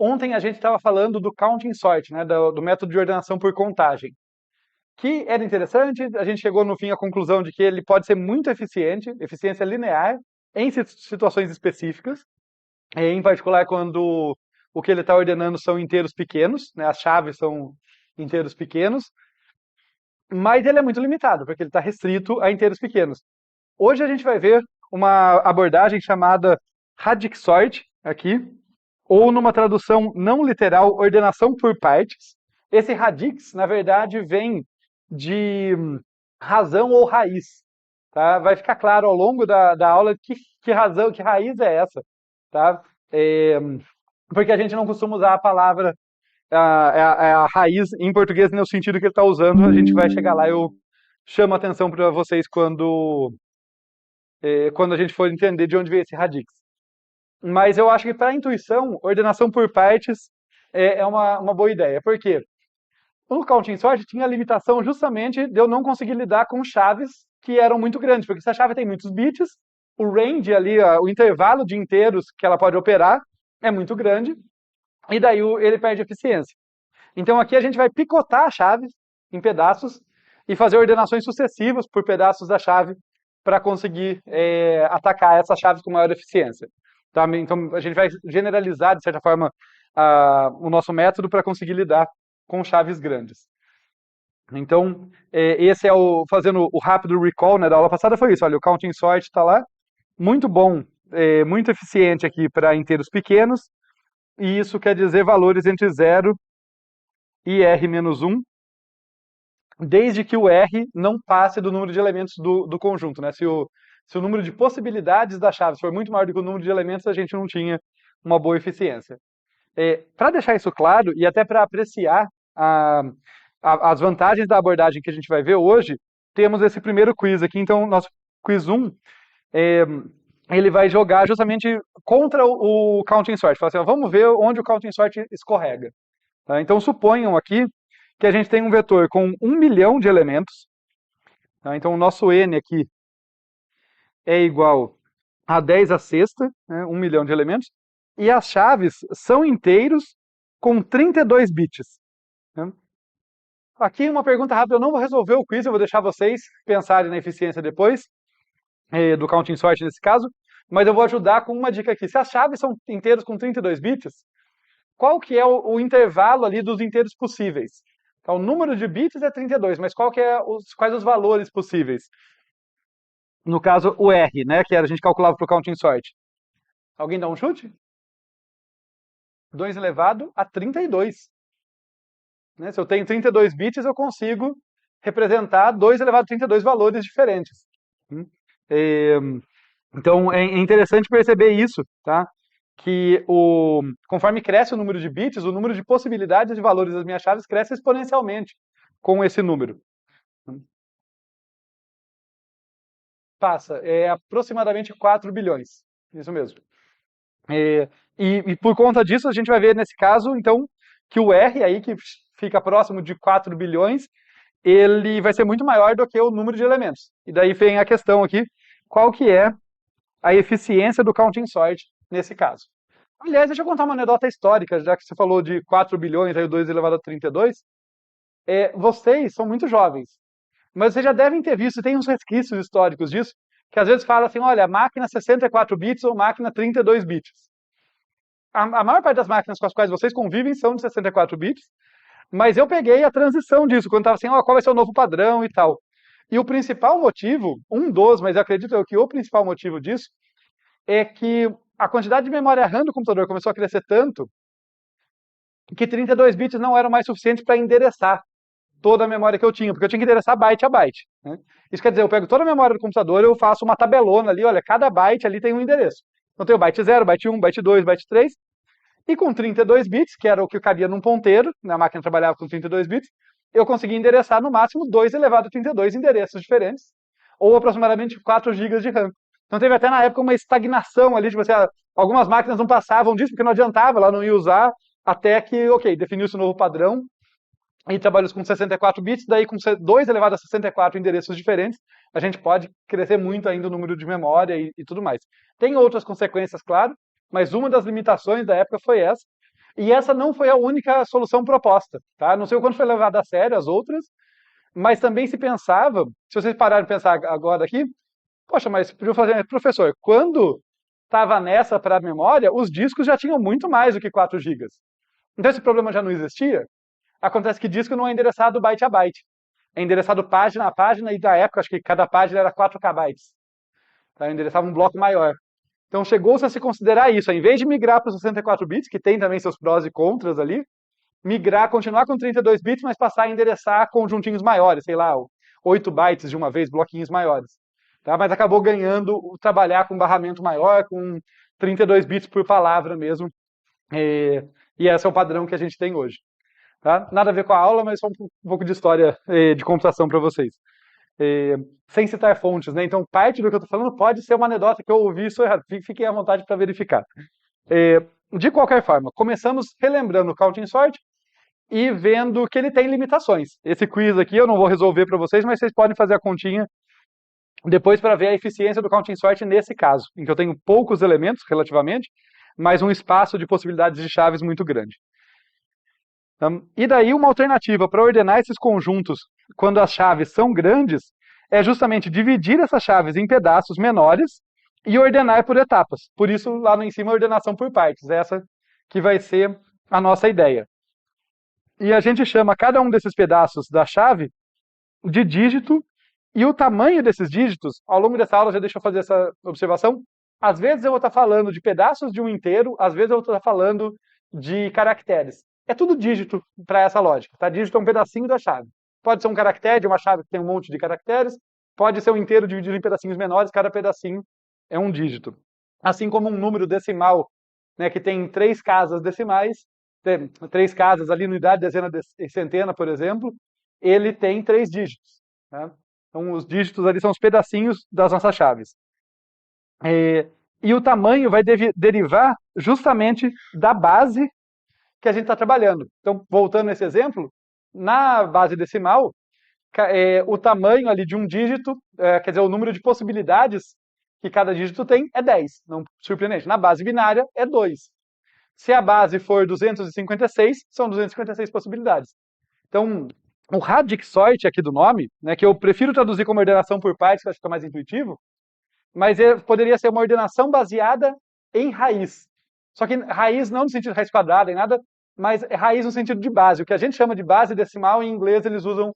Ontem a gente estava falando do counting sort, né, do método de ordenação por contagem, que era interessante. A gente chegou no fim à conclusão de que ele pode ser muito eficiente, eficiência linear, em situações específicas, em particular quando o que ele está ordenando são inteiros pequenos, né, as chaves são inteiros pequenos, mas ele é muito limitado, porque ele está restrito a inteiros pequenos. Hoje a gente vai ver uma abordagem chamada Radix Sort, aqui, ou numa tradução não literal, ordenação por partes. Esse radix, na verdade, vem de razão ou raiz. Tá? Vai ficar claro ao longo da aula que razão, que raiz é essa. Tá? Porque a gente não costuma usar a palavra a raiz em português no sentido que ele está usando. A gente vai chegar lá, eu chamo a atenção para vocês quando a gente for entender de onde veio esse radix. Mas eu acho que para a intuição, ordenação por partes é uma boa ideia. Por quê? O counting sort tinha a limitação justamente de eu não conseguir lidar com chaves que eram muito grandes, porque se a chave tem muitos bits, o range ali, o intervalo de inteiros que ela pode operar é muito grande, e daí ele perde eficiência. Então aqui a gente vai picotar a chave em pedaços e fazer ordenações sucessivas por pedaços da chave para conseguir atacar essas chaves com maior eficiência. Tá? Então a gente vai generalizar, de certa forma, o nosso método para conseguir lidar com chaves grandes. Então, esse é fazendo o rápido recall, né, da aula passada, foi isso. Olha, o counting sort está lá, muito bom, muito eficiente aqui para inteiros pequenos, e isso quer dizer valores entre 0 e R-1, desde que o R não passe do número de elementos do conjunto. Né? Se o número de possibilidades das chaves for muito maior do que o número de elementos, a gente não tinha uma boa eficiência. Para deixar isso claro, e até para apreciar as vantagens da abordagem que a gente vai ver hoje, temos esse primeiro quiz aqui. Então, nosso quiz 1, ele vai jogar justamente contra o counting sort. Fala assim, vamos ver onde o counting sort escorrega. Tá? Então, suponham aqui que a gente tem um vetor com 1 milhão de elementos. Tá? Então, o nosso n aqui é igual a 10 à sexta, né? 1 milhão de elementos. E as chaves são inteiros com 32 bits. Né? Aqui uma pergunta rápida, eu não vou resolver o quiz, eu vou deixar vocês pensarem na eficiência depois, do counting sort nesse caso, mas eu vou ajudar com uma dica aqui. Se as chaves são inteiros com 32 bits, qual que é o intervalo ali dos inteiros possíveis? Então, o número de bits é 32, mas quais os valores possíveis? No caso, o R, né, que a gente calculava para o counting sort. Alguém dá um chute? 2 elevado a 32. Né? Se eu tenho 32 bits, eu consigo representar 2 elevado a 32 valores diferentes. Então, é interessante perceber isso, tá? Que conforme cresce o número de bits, o número de possibilidades de valores das minhas chaves cresce exponencialmente com esse número. Passa, é aproximadamente 4 bilhões, isso mesmo. E por conta disso, a gente vai ver nesse caso, então, que o R, aí, que fica próximo de 4 bilhões, ele vai ser muito maior do que o número de elementos. E daí vem a questão aqui, qual que é a eficiência do counting sort nesse caso. Aliás, deixa eu contar uma anedota histórica, já que você falou de 4 bilhões, aí o 2 elevado a 32. Vocês são muito jovens, mas vocês já devem ter visto, tem uns resquícios históricos disso, que às vezes fala assim, olha, máquina 64 bits ou máquina 32 bits. A maior parte das máquinas com as quais vocês convivem são de 64 bits, mas eu peguei a transição disso, quando estava assim, qual vai ser o novo padrão e tal. E o principal motivo, mas eu acredito que o principal motivo disso, é que a quantidade de memória RAM do computador começou a crescer tanto que 32 bits não eram mais suficientes para endereçar toda a memória que eu tinha, porque eu tinha que endereçar byte a byte. Né? Isso quer dizer, eu pego toda a memória do computador, eu faço uma tabelona ali, olha, cada byte ali tem um endereço. Então tem o byte 0, byte 1, byte 2, byte 3, e com 32 bits, que era o que cabia num ponteiro, né, a máquina trabalhava com 32 bits, eu consegui endereçar no máximo 2 elevado a 32 endereços diferentes, ou aproximadamente 4 GB de RAM. Então teve até na época uma estagnação ali, tipo assim, algumas máquinas não passavam disso, porque não adiantava, ela não ia usar, até que, definiu-se um novo padrão, e trabalhos com 64 bits, daí com 2 elevado a 64 endereços diferentes, a gente pode crescer muito ainda o número de memória e tudo mais. Tem outras consequências, claro, mas uma das limitações da época foi essa. E essa não foi a única solução proposta, tá? Não sei o quanto foi levado a sério as outras, mas também se pensava, se vocês pararem de pensar agora aqui, poxa, mas podiam fazer, professor, quando estava nessa para a memória, os discos já tinham muito mais do que 4 gigas. Então esse problema já não existia. Acontece que disco não é endereçado byte a byte. É endereçado página a página e da época, acho que cada página era 4 KB. Tá? Endereçava um bloco maior. Então chegou-se a se considerar isso. Em vez de migrar para os 64 bits, que tem também seus prós e contras ali, migrar, continuar com 32 bits, mas passar a endereçar conjuntinhos maiores, sei lá, 8 bytes de uma vez, bloquinhos maiores. Tá? Mas acabou ganhando trabalhar com barramento maior, com 32 bits por palavra mesmo. E esse é o padrão que a gente tem hoje. Tá? Nada a ver com a aula, mas só um pouco de história de computação para vocês. Sem citar fontes, né? Então, parte do que eu estou falando pode ser uma anedota que eu ouvi isso errado. Fiquem à vontade para verificar. De qualquer forma, começamos relembrando o Counting Sort e vendo que ele tem limitações. Esse quiz aqui eu não vou resolver para vocês, mas vocês podem fazer a continha depois para ver a eficiência do Counting Sort nesse caso, em que eu tenho poucos elementos, relativamente, mas um espaço de possibilidades de chaves muito grande. E daí uma alternativa para ordenar esses conjuntos quando as chaves são grandes é justamente dividir essas chaves em pedaços menores e ordenar por etapas. Por isso, lá no em cima, a ordenação por partes. Essa que vai ser a nossa ideia. E a gente chama cada um desses pedaços da chave de dígito, e o tamanho desses dígitos, ao longo dessa aula, já deixa eu fazer essa observação, às vezes eu vou estar falando de pedaços de um inteiro, às vezes eu vou estar falando de caracteres. É tudo dígito para essa lógica, tá? Dígito é um pedacinho da chave. Pode ser um caractere de uma chave que tem um monte de caracteres, pode ser um inteiro dividido em pedacinhos menores, cada pedacinho é um dígito. Assim como um número decimal, né, que tem 3 casas decimais, 3 casas ali, unidade, dezena e centena, por exemplo, ele tem 3 dígitos. Tá? Então os dígitos ali são os pedacinhos das nossas chaves. E o tamanho vai derivar justamente da base que a gente está trabalhando. Então, voltando nesse exemplo, na base decimal, o tamanho ali de um dígito, quer dizer, o número de possibilidades que cada dígito tem é 10, não surpreendente. Na base binária é 2. Se a base for 256, são 256 possibilidades. Então, o Radix Sort aqui do nome, né, que eu prefiro traduzir como ordenação por partes, que acho que fica mais intuitivo, mas poderia ser uma ordenação baseada em raiz. Só que raiz não no sentido de raiz quadrada, nem nada, mas raiz no sentido de base. O que a gente chama de base decimal, em inglês eles usam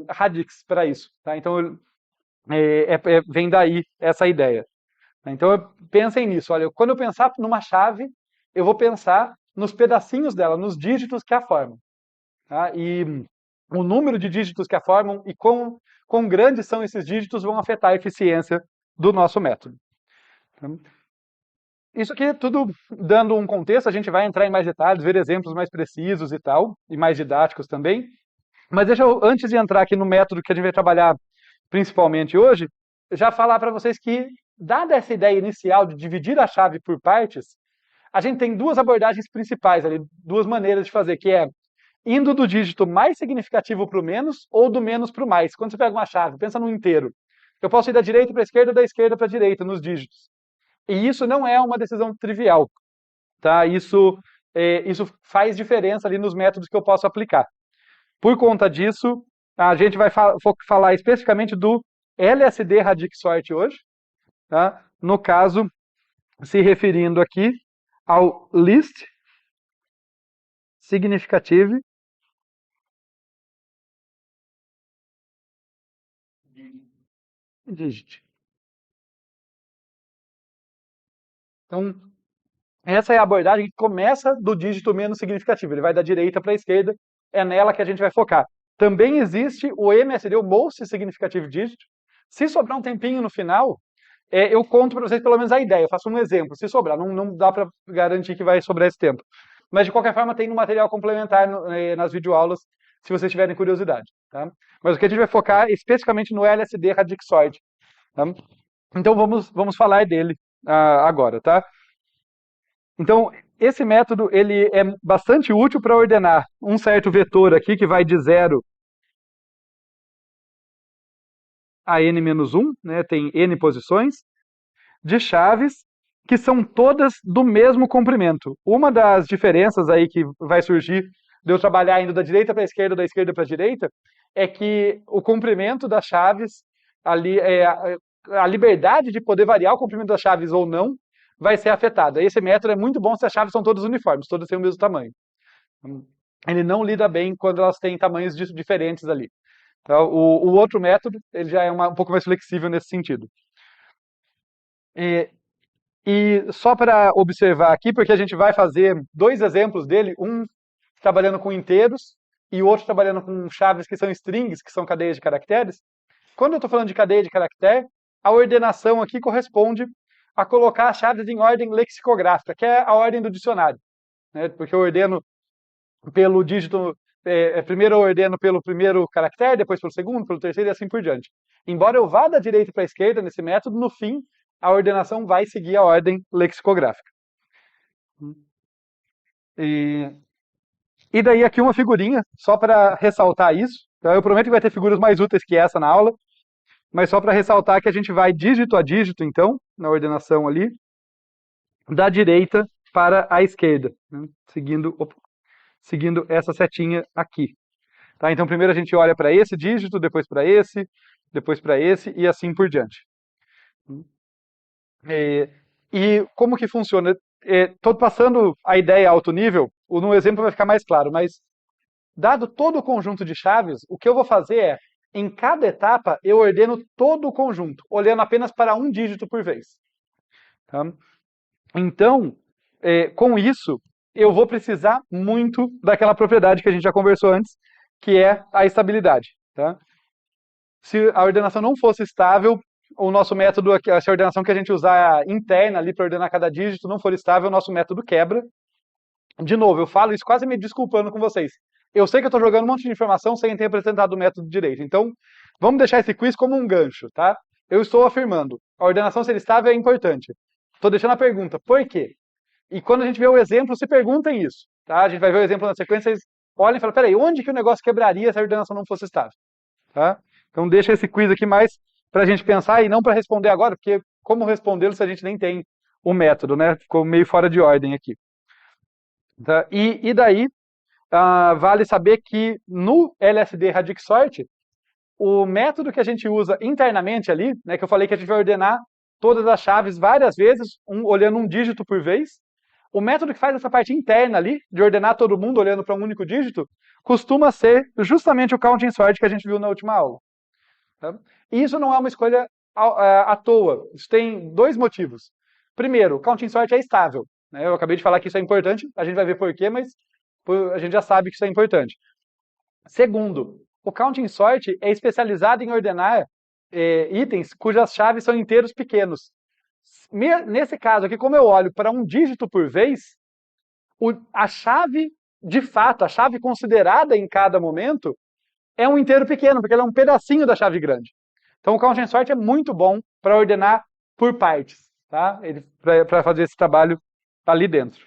radix para isso. Tá? Então vem daí essa ideia. Então pensem nisso. Olha, quando eu pensar numa chave, eu vou pensar nos pedacinhos dela, nos dígitos que a formam. Tá? E o número de dígitos que a formam e quão grandes são esses dígitos vão afetar a eficiência do nosso método. Isso aqui tudo dando um contexto, a gente vai entrar em mais detalhes, ver exemplos mais precisos e tal, e mais didáticos também. Mas deixa eu, antes de entrar aqui no método que a gente vai trabalhar principalmente hoje, já falar para vocês que, dada essa ideia inicial de dividir a chave por partes, a gente tem 2 abordagens principais ali, 2 maneiras de fazer, que é indo do dígito mais significativo para o menos ou do menos para o mais. Quando você pega uma chave, pensa no inteiro. Eu posso ir da direita para a esquerda ou da esquerda para a direita nos dígitos. E isso não é uma decisão trivial. Tá? Isso faz diferença ali nos métodos que eu posso aplicar. Por conta disso, a gente vai falar especificamente do LSD Radix Sort hoje. Tá? No caso, se referindo aqui ao Least Significative Digit. Então, essa é a abordagem que começa do dígito menos significativo. Ele vai da direita para a esquerda, é nela que a gente vai focar. Também existe o MSD, o Most Significant Digit. Se sobrar um tempinho no final, eu conto para vocês pelo menos a ideia, eu faço um exemplo. Se sobrar, não dá para garantir que vai sobrar esse tempo. Mas, de qualquer forma, tem no material complementar nas videoaulas, se vocês tiverem curiosidade. Tá? Mas o que a gente vai focar é especificamente no LSD Radix Sort. Tá? Então, vamos falar dele agora. Tá? Então, esse método ele é bastante útil para ordenar um certo vetor aqui, que vai de 0 a n-1, né, tem n posições, de chaves que são todas do mesmo comprimento. Uma das diferenças aí que vai surgir de eu trabalhar indo da direita para a esquerda, da esquerda para a direita, é que o comprimento das chaves, ali, a liberdade de poder variar o comprimento das chaves ou não, vai ser afetada. Esse método é muito bom se as chaves são todas uniformes, todas têm o mesmo tamanho. Ele não lida bem quando elas têm tamanhos diferentes ali. Então, o outro método ele já é um pouco mais flexível nesse sentido. E só para observar aqui, porque a gente vai fazer dois exemplos dele, um trabalhando com inteiros e o outro trabalhando com chaves que são strings, que são cadeias de caracteres. Quando eu estou falando de cadeia de caractere, a ordenação aqui corresponde a colocar as chaves em ordem lexicográfica, que é a ordem do dicionário, né? Porque eu ordeno pelo dígito, primeiro eu ordeno pelo primeiro caractere, depois pelo segundo, pelo terceiro e assim por diante. Embora eu vá da direita para a esquerda nesse método, no fim, a ordenação vai seguir a ordem lexicográfica. E daí aqui uma figurinha, só para ressaltar isso. Então, eu prometo que vai ter figuras mais úteis que essa na aula, mas só para ressaltar que a gente vai dígito a dígito, então, na ordenação ali, da direita para a esquerda, né? Seguindo essa setinha aqui. Tá? Então, primeiro a gente olha para esse dígito, depois para esse e assim por diante. E como que funciona? Estou passando a ideia a alto nível, no exemplo vai ficar mais claro, mas dado todo o conjunto de chaves, o que eu vou fazer é, em cada etapa, eu ordeno todo o conjunto, olhando apenas para um dígito por vez. Tá? Então, com isso, eu vou precisar muito daquela propriedade que a gente já conversou antes, que é a estabilidade. Tá? Se a ordenação não fosse estável, o nosso método, essa ordenação que a gente usar interna ali para ordenar cada dígito não for estável, o nosso método quebra. De novo, eu falo isso quase me desculpando com vocês. Eu sei que eu estou jogando um monte de informação sem ter apresentado o método direito. Então, vamos deixar esse quiz como um gancho, tá? Eu estou afirmando, a ordenação ser estável é importante. Estou deixando a pergunta, por quê? E quando a gente vê o exemplo, se perguntem isso, tá? A gente vai ver o exemplo na sequência, vocês olhem e falam, peraí, onde que o negócio quebraria se a ordenação não fosse estável? Tá? Então, deixa esse quiz aqui mais para a gente pensar e não para responder agora, porque como respondê-lo se a gente nem tem o método, né? Ficou meio fora de ordem aqui. Tá? E daí, vale saber que no LSD Radix Sort, o método que a gente usa internamente ali, né, que eu falei que a gente vai ordenar todas as chaves várias vezes, olhando um dígito por vez, o método que faz essa parte interna ali, de ordenar todo mundo olhando para um único dígito, costuma ser justamente o Counting Sort que a gente viu na última aula. Tá? E isso não é uma escolha à toa. Isso tem dois motivos. Primeiro, o Counting Sort é estável. Né? Eu acabei de falar que isso é importante, a gente vai ver por quê, mas a gente já sabe que isso é importante. Segundo, o Counting Sort é especializado em ordenar itens cujas chaves são inteiros pequenos. Nesse caso aqui, como eu olho para um dígito por vez, a chave, de fato, a chave considerada em cada momento, é um inteiro pequeno, porque ela é um pedacinho da chave grande. Então o Counting Sort é muito bom para ordenar por partes, tá? Para fazer esse trabalho ali dentro.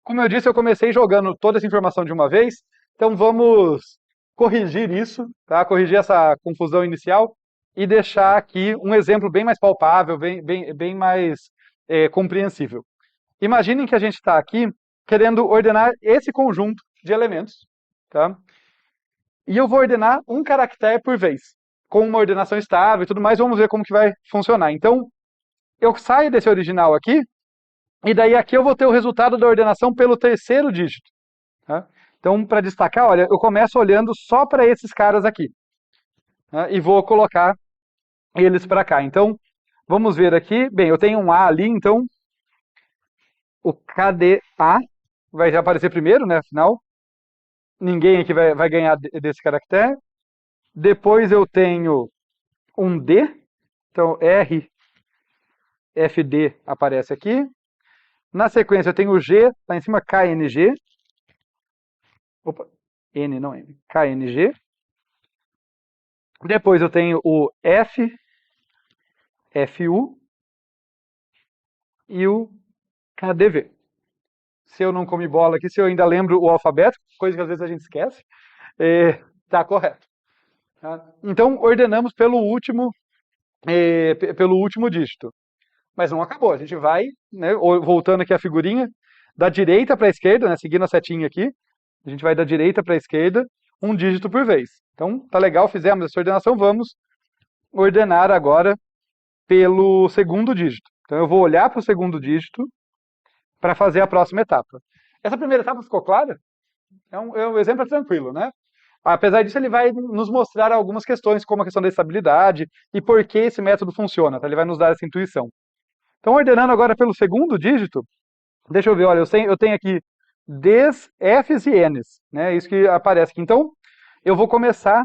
Como eu disse, eu comecei jogando toda essa informação de uma vez, então vamos corrigir isso, tá? Corrigir essa confusão inicial e deixar aqui um exemplo bem mais palpável, bem mais compreensível. Imaginem que a gente está aqui querendo ordenar esse conjunto de elementos, tá? E eu vou ordenar um caractere por vez, com uma ordenação estável e tudo mais, vamos ver como que vai funcionar. Então, eu saio desse original aqui, e daí aqui eu vou ter o resultado da ordenação pelo terceiro dígito. Tá? Então, para destacar, olha, eu começo olhando só para esses caras aqui. Tá? E vou colocar eles para cá. Então, vamos ver aqui. Bem, eu tenho um A ali, então o KDA vai aparecer primeiro, né? Afinal, ninguém aqui vai ganhar desse caractere. Depois eu tenho um D. Então, RFD aparece aqui. Na sequência, eu tenho o G, lá em cima, KNG. Opa, N, não N. KNG. Depois eu tenho o F, FU e o KDV. Se eu não comi bola aqui, se eu ainda lembro o alfabeto, coisa que às vezes a gente esquece, tá correto. Tá? Então, ordenamos pelo último dígito. mas não acabou. A gente vai, né, voltando aqui a figurinha, da direita para a esquerda, né, seguindo a setinha aqui, a gente vai da direita para a esquerda, um dígito por vez. Então, tá legal, fizemos essa ordenação, vamos ordenar agora pelo segundo dígito. Então, eu vou olhar para o segundo dígito para fazer a próxima etapa. Essa primeira etapa ficou clara? O exemplo é tranquilo, né? Apesar disso, ele vai nos mostrar algumas questões, como a questão da estabilidade e por que esse método funciona. Tá? Ele vai nos dar essa intuição. Então, ordenando agora pelo segundo dígito, deixa eu ver, olha, eu tenho aqui Ds, Fs e Ns, né? Isso que aparece aqui. Então, eu vou começar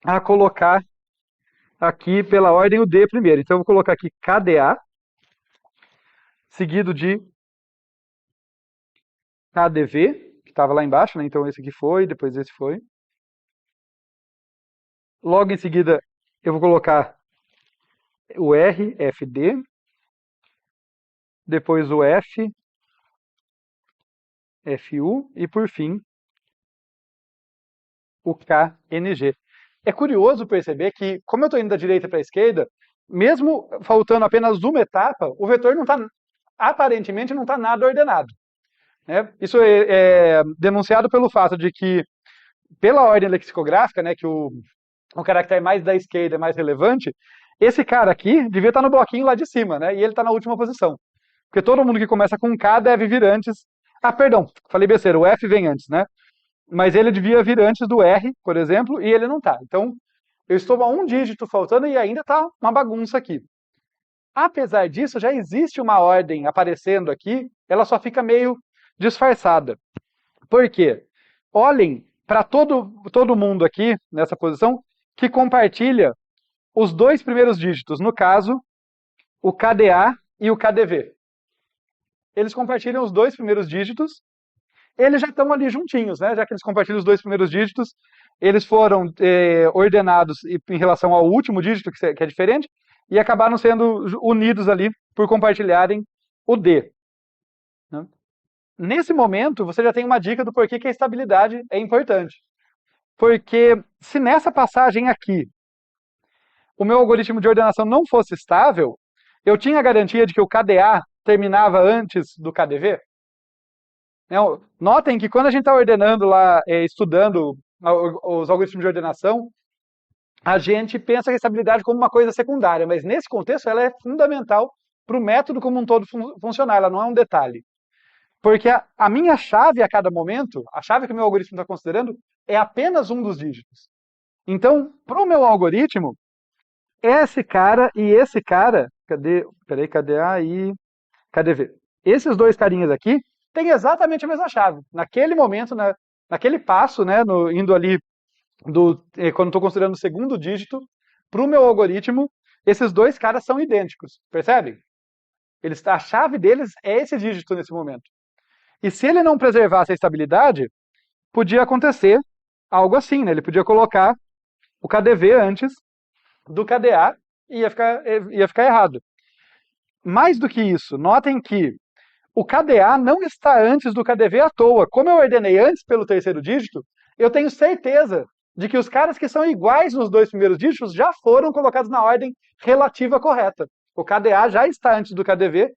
a colocar aqui pela ordem o D primeiro. Então, eu vou colocar aqui KDA, seguido de KDV, que estava lá embaixo, né? Então, esse aqui foi, depois esse foi. Logo em seguida, eu vou colocar o R, FD, depois o F, FU e, por fim, o KNG. É curioso perceber que, como eu estou indo da direita para a esquerda, mesmo faltando apenas uma etapa, o vetor não está, aparentemente, não está nada ordenado. Né? Isso é denunciado pelo fato de que, pela ordem lexicográfica, né, que o caractere mais da esquerda é mais relevante, esse cara aqui devia estar no bloquinho lá de cima, né? E ele está na última posição. Porque todo mundo que começa com K deve vir antes. Ah, perdão, falei besteira, o F vem antes, né? Mas ele devia vir antes do R, por exemplo, e ele não está. Então, eu estou a um dígito faltando e ainda está uma bagunça aqui. Apesar disso, já existe uma ordem aparecendo aqui, ela só fica meio disfarçada. Por quê? Olhem para todo mundo aqui, nessa posição, que compartilha os dois primeiros dígitos. No caso, o KDA e o KDV. Eles compartilham os dois primeiros dígitos, eles já estão ali juntinhos, né? Já que eles compartilham os dois primeiros dígitos, eles foram ordenados em relação ao último dígito, que é diferente, e acabaram sendo unidos ali por compartilharem o D. Né? Nesse momento, você já tem uma dica do porquê que a estabilidade é importante. Porque se nessa passagem aqui, o meu algoritmo de ordenação não fosse estável, eu tinha a garantia de que o KDA terminava antes do KDV? Notem que quando a gente está ordenando lá, estudando os algoritmos de ordenação, a gente pensa a estabilidade como uma coisa secundária, mas nesse contexto ela é fundamental para o método como um todo funcionar, ela não é um detalhe. Porque a minha chave a cada momento, a chave que o meu algoritmo está considerando, é apenas um dos dígitos. Então, para o meu algoritmo, esse cara e esse cara, cadê A e KDV? Esses dois carinhas aqui têm exatamente a mesma chave. Naquele momento, naquele passo, né, indo ali, quando estou considerando o segundo dígito, para o meu algoritmo, esses dois caras são idênticos, percebem? A chave deles é esse dígito nesse momento. E se ele não preservasse a estabilidade, podia acontecer algo assim, né? Ele podia colocar o KDV antes do KDA e ia ficar errado. Mais do que isso, notem que o KDA não está antes do KDV à toa. Como eu ordenei antes pelo terceiro dígito, eu tenho certeza de que os caras que são iguais nos dois primeiros dígitos já foram colocados na ordem relativa correta. O KDA já está antes do KDV,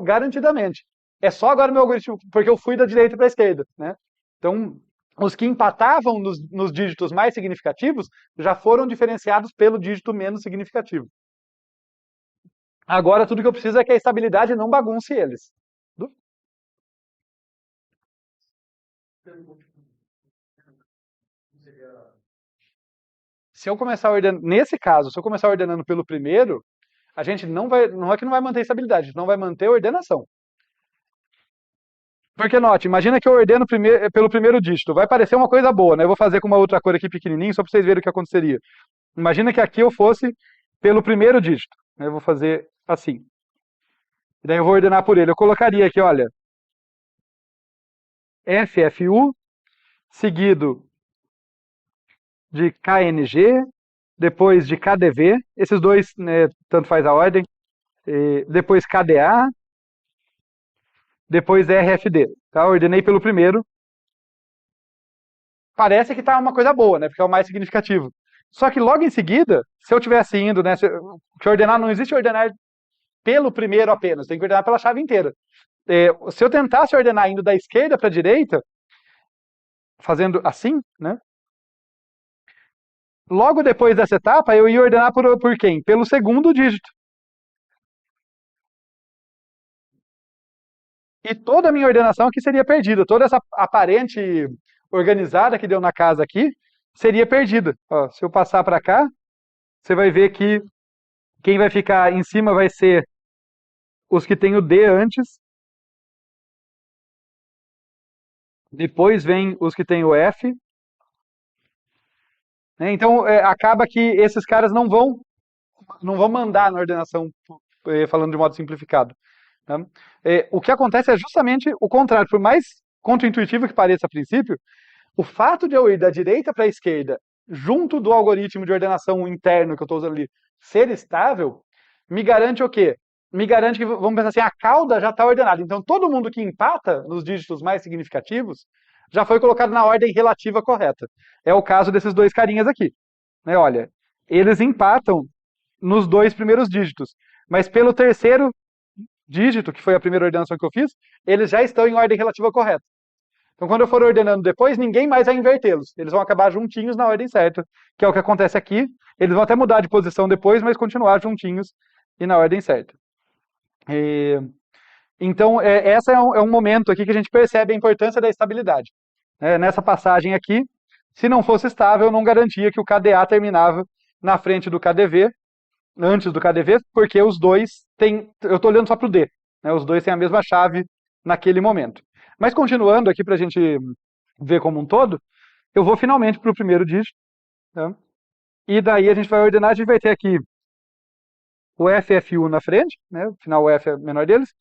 garantidamente. É só agora o meu algoritmo, porque eu fui da direita para a esquerda, né? Então, os que empatavam nos dígitos mais significativos já foram diferenciados pelo dígito menos significativo. Agora, tudo que eu preciso é que a estabilidade não bagunce eles. Se eu começar ordenando, nesse caso, se eu começar ordenando pelo primeiro, a gente não é que não vai manter a estabilidade, a gente não vai manter a ordenação. Porque, note, imagina que eu ordeno pelo primeiro dígito. Vai parecer uma coisa boa, né? Eu vou fazer com uma outra cor aqui pequenininho, só para vocês verem o que aconteceria. Imagina que aqui eu fosse pelo primeiro dígito. Eu vou fazer assim. E daí eu vou ordenar por ele. Eu colocaria aqui, olha, FFU, seguido de KNG, depois de KDV. Esses dois, né, tanto faz a ordem. Depois KDA, depois RFD. Tá? Ordenei pelo primeiro. Parece que está uma coisa boa, né? Porque é o mais significativo. Só que logo em seguida, se eu tivesse indo, né? Que ordenar, não existe ordenar pelo primeiro apenas, tem que ordenar pela chave inteira. Se eu tentasse ordenar indo da esquerda para a direita, fazendo assim, né? Logo depois dessa etapa, eu ia ordenar por quem? Pelo segundo dígito. E toda a minha ordenação aqui seria perdida. Toda essa aparente organizada que deu na casa aqui seria perdida. Ó, se eu passar para cá, você vai ver que quem vai ficar em cima vai ser os que tem o D antes. Depois vem os que tem o F. Né? Então, acaba que esses caras não vão mandar na ordenação, falando de modo simplificado. Né? O que acontece é justamente o contrário. Por mais contraintuitivo que pareça a princípio, o fato de eu ir da direita para a esquerda, junto do algoritmo de ordenação interno que eu estou usando ali, ser estável, me garante o quê? Me garante que, vamos pensar assim, a cauda já está ordenada. Então, todo mundo que empata nos dígitos mais significativos já foi colocado na ordem relativa correta. É o caso desses dois carinhas aqui. Né? Olha, eles empatam nos dois primeiros dígitos, mas pelo terceiro dígito, que foi a primeira ordenação que eu fiz, eles já estão em ordem relativa correta. Então, quando eu for ordenando depois, ninguém mais vai invertê-los. Eles vão acabar juntinhos na ordem certa, que é o que acontece aqui. Eles vão até mudar de posição depois, mas continuar juntinhos e na ordem certa. Então, esse é um momento aqui que a gente percebe a importância da estabilidade. Nessa passagem aqui, se não fosse estável, não garantia que o KDA terminava na frente do KDV, antes do KDV, porque os dois têm... Eu estou olhando só para o D. Né, os dois têm a mesma chave naquele momento. Mas continuando aqui para a gente ver como um todo, eu vou finalmente para o primeiro dígito. Tá? E daí a gente vai ordenar, a gente vai ter aqui o FFU na frente, né? Afinal o F é o menor deles.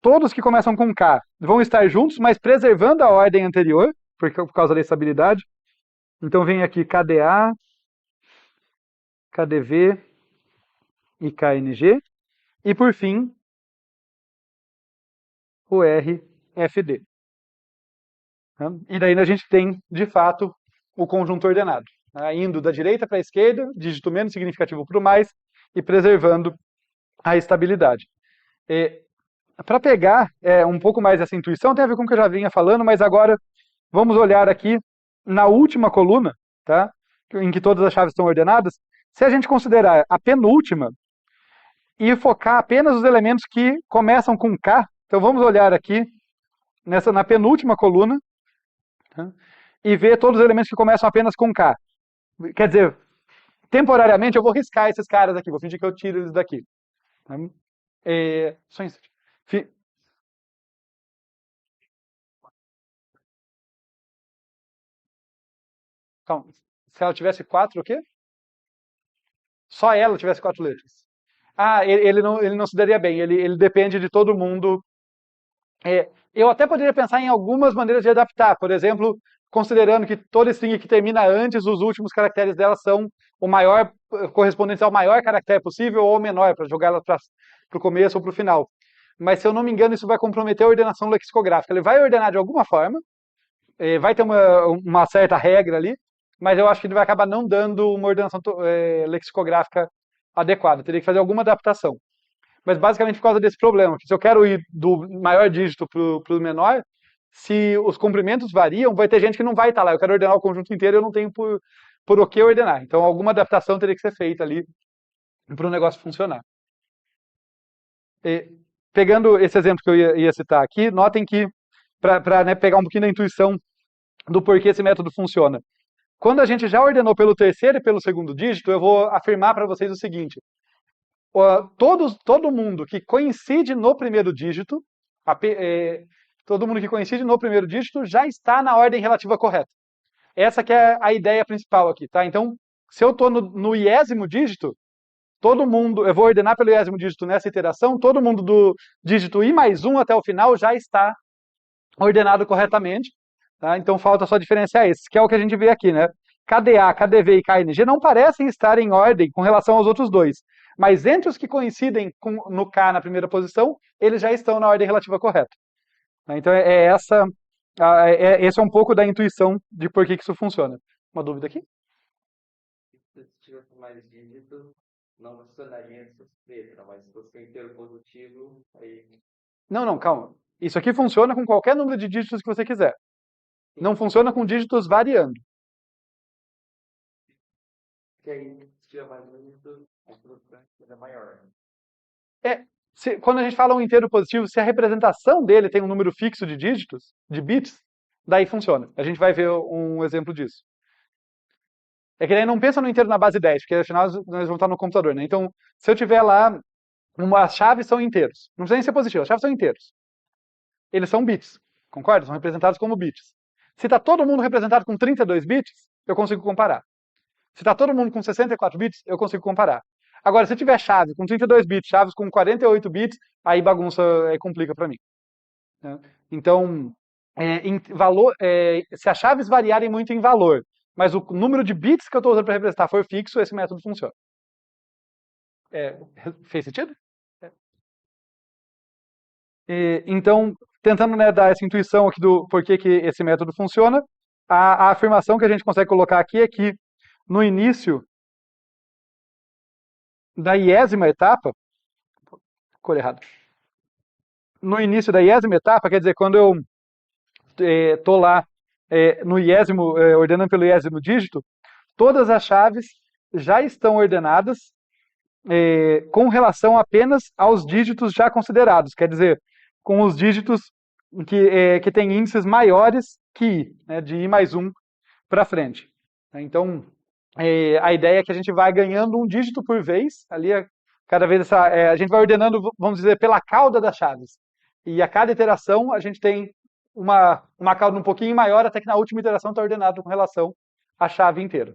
Todos que começam com K vão estar juntos, mas preservando a ordem anterior, por causa da estabilidade. Então vem aqui KDA, KDV e KNG. E por fim, o RFD. E daí a gente tem, de fato, o conjunto ordenado. Indo da direita para a esquerda, dígito menos significativo para o mais, e preservando a estabilidade. Para pegar um pouco mais essa intuição, tem a ver com o que eu já vinha falando, mas agora vamos olhar aqui na última coluna, tá? Em que todas as chaves estão ordenadas. Se a gente considerar a penúltima e focar apenas os elementos que começam com K, então vamos olhar aqui na penúltima coluna, tá? E ver todos os elementos que começam apenas com K. Quer dizer, temporariamente eu vou riscar esses caras aqui, vou fingir que eu tiro eles daqui. Tá? Só um instante. Calma. Se ela tivesse 4, o quê? Só ela tivesse 4 letras. Ele não se daria bem. Ele depende de todo mundo. Eu até poderia pensar em algumas maneiras de adaptar. Por exemplo, considerando que toda string que termina antes, os últimos caracteres dela são o maior, correspondentes ao maior caractere possível ou ao menor, para jogar ela para o começo ou para o final. Mas, se eu não me engano, isso vai comprometer a ordenação lexicográfica. Ele vai ordenar de alguma forma, vai ter uma certa regra ali, mas eu acho que ele vai acabar não dando uma ordenação lexicográfica adequada. Teria que fazer alguma adaptação. Mas basicamente por causa desse problema, que se eu quero ir do maior dígito para o menor, se os comprimentos variam, vai ter gente que não vai estar lá. Eu quero ordenar o conjunto inteiro e eu não tenho por o que ordenar. Então alguma adaptação teria que ser feita ali para o negócio funcionar. Pegando esse exemplo que eu ia citar aqui, notem que, para pegar um pouquinho da intuição do porquê esse método funciona. Quando a gente já ordenou pelo terceiro e pelo segundo dígito, eu vou afirmar para vocês o seguinte. Todo mundo que coincide no primeiro dígito, todo mundo que coincide no primeiro dígito já está na ordem relativa correta. Essa que é a ideia principal aqui, tá? Então, se eu estou no iésimo dígito, todo mundo, eu vou ordenar pelo iésimo dígito nessa iteração, todo mundo do dígito i mais 1 até o final já está ordenado corretamente. Tá? Então falta só diferenciar esses, que é o que a gente vê aqui, né? KDA, KDV e KNG não parecem estar em ordem com relação aos outros dois, mas entre os que coincidem no K na primeira posição, eles já estão na ordem relativa correta. Então esse é um pouco da intuição de por que isso funciona. Uma dúvida aqui? Se tivesse mais dígitos, não funcionaria essa letra, mas se fosse um inteiro positivo, aí Não, não, calma. Isso aqui funciona com qualquer número de dígitos que você quiser. Não sim, funciona com dígitos variando. que aí se tiver mais muito, a produção é maior. É, quando a gente fala um inteiro positivo, se a representação dele tem um número fixo de dígitos, de bits, daí funciona. A gente vai ver um exemplo disso. É que daí não pensa no inteiro na base 10, porque afinal nós vamos estar no computador, né? Então, se eu tiver lá, as chaves são inteiros. Não precisa nem ser positivo, as chaves são inteiros. Eles são bits, concorda? São representados como bits. Se está todo mundo representado com 32 bits, eu consigo comparar. Se está todo mundo com 64 bits, eu consigo comparar. Agora, se tiver chave com 32 bits, chaves com 48 bits, aí bagunça, complica para mim. Né? Então, se as chaves variarem muito em valor, mas o número de bits que eu estou usando para representar for fixo, esse método funciona. É, fez sentido? Então, tentando, né, dar essa intuição aqui do porquê que esse método funciona, a afirmação que a gente consegue colocar aqui é que no início da iésima etapa, cor errada, no início da iésima etapa, quer dizer, quando eu estou lá no iésimo, ordenando pelo iésimo dígito, todas as chaves já estão ordenadas com relação apenas aos dígitos já considerados, quer dizer, com os dígitos que têm índices maiores que i, né, de i mais 1 para frente. Então, a ideia é que a gente vai ganhando um dígito por vez, ali cada vez a gente vai ordenando, vamos dizer, pela cauda das chaves. E a cada iteração a gente tem uma cauda um pouquinho maior, até que na última iteração está ordenado com relação à chave inteira.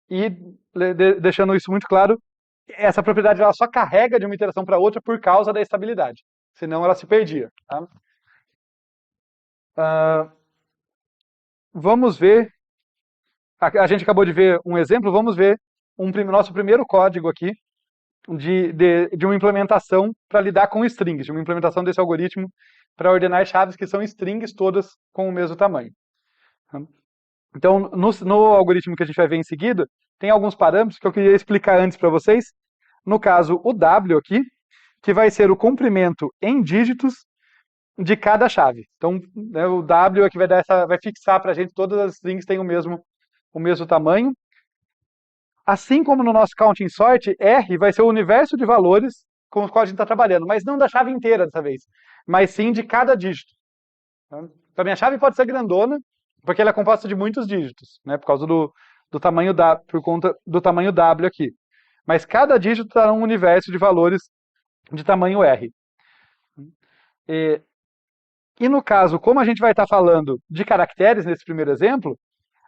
E deixando isso muito claro, essa propriedade ela só carrega de uma iteração para outra por causa da estabilidade. Senão ela se perdia. Tá? Vamos ver. A gente acabou de ver um exemplo, vamos ver nosso primeiro código aqui de uma implementação para lidar com strings, de uma implementação desse algoritmo para ordenar chaves que são strings todas com o mesmo tamanho. Então, no algoritmo que a gente vai ver em seguida, tem alguns parâmetros que eu queria explicar antes para vocês. No caso, o W aqui, que vai ser o comprimento em dígitos de cada chave. Então, né, o W é que vai fixar para a gente todas as strings têm o mesmo tamanho. Assim como no nosso counting sort, R vai ser o universo de valores com os quais a gente está trabalhando, mas não da chave inteira dessa vez, mas sim de cada dígito. Então, a minha chave pode ser grandona, porque ela é composta de muitos dígitos, né, por causa do tamanho por conta do tamanho W aqui. Mas cada dígito está num universo de valores de tamanho R. E no caso, como a gente vai estar falando de caracteres nesse primeiro exemplo,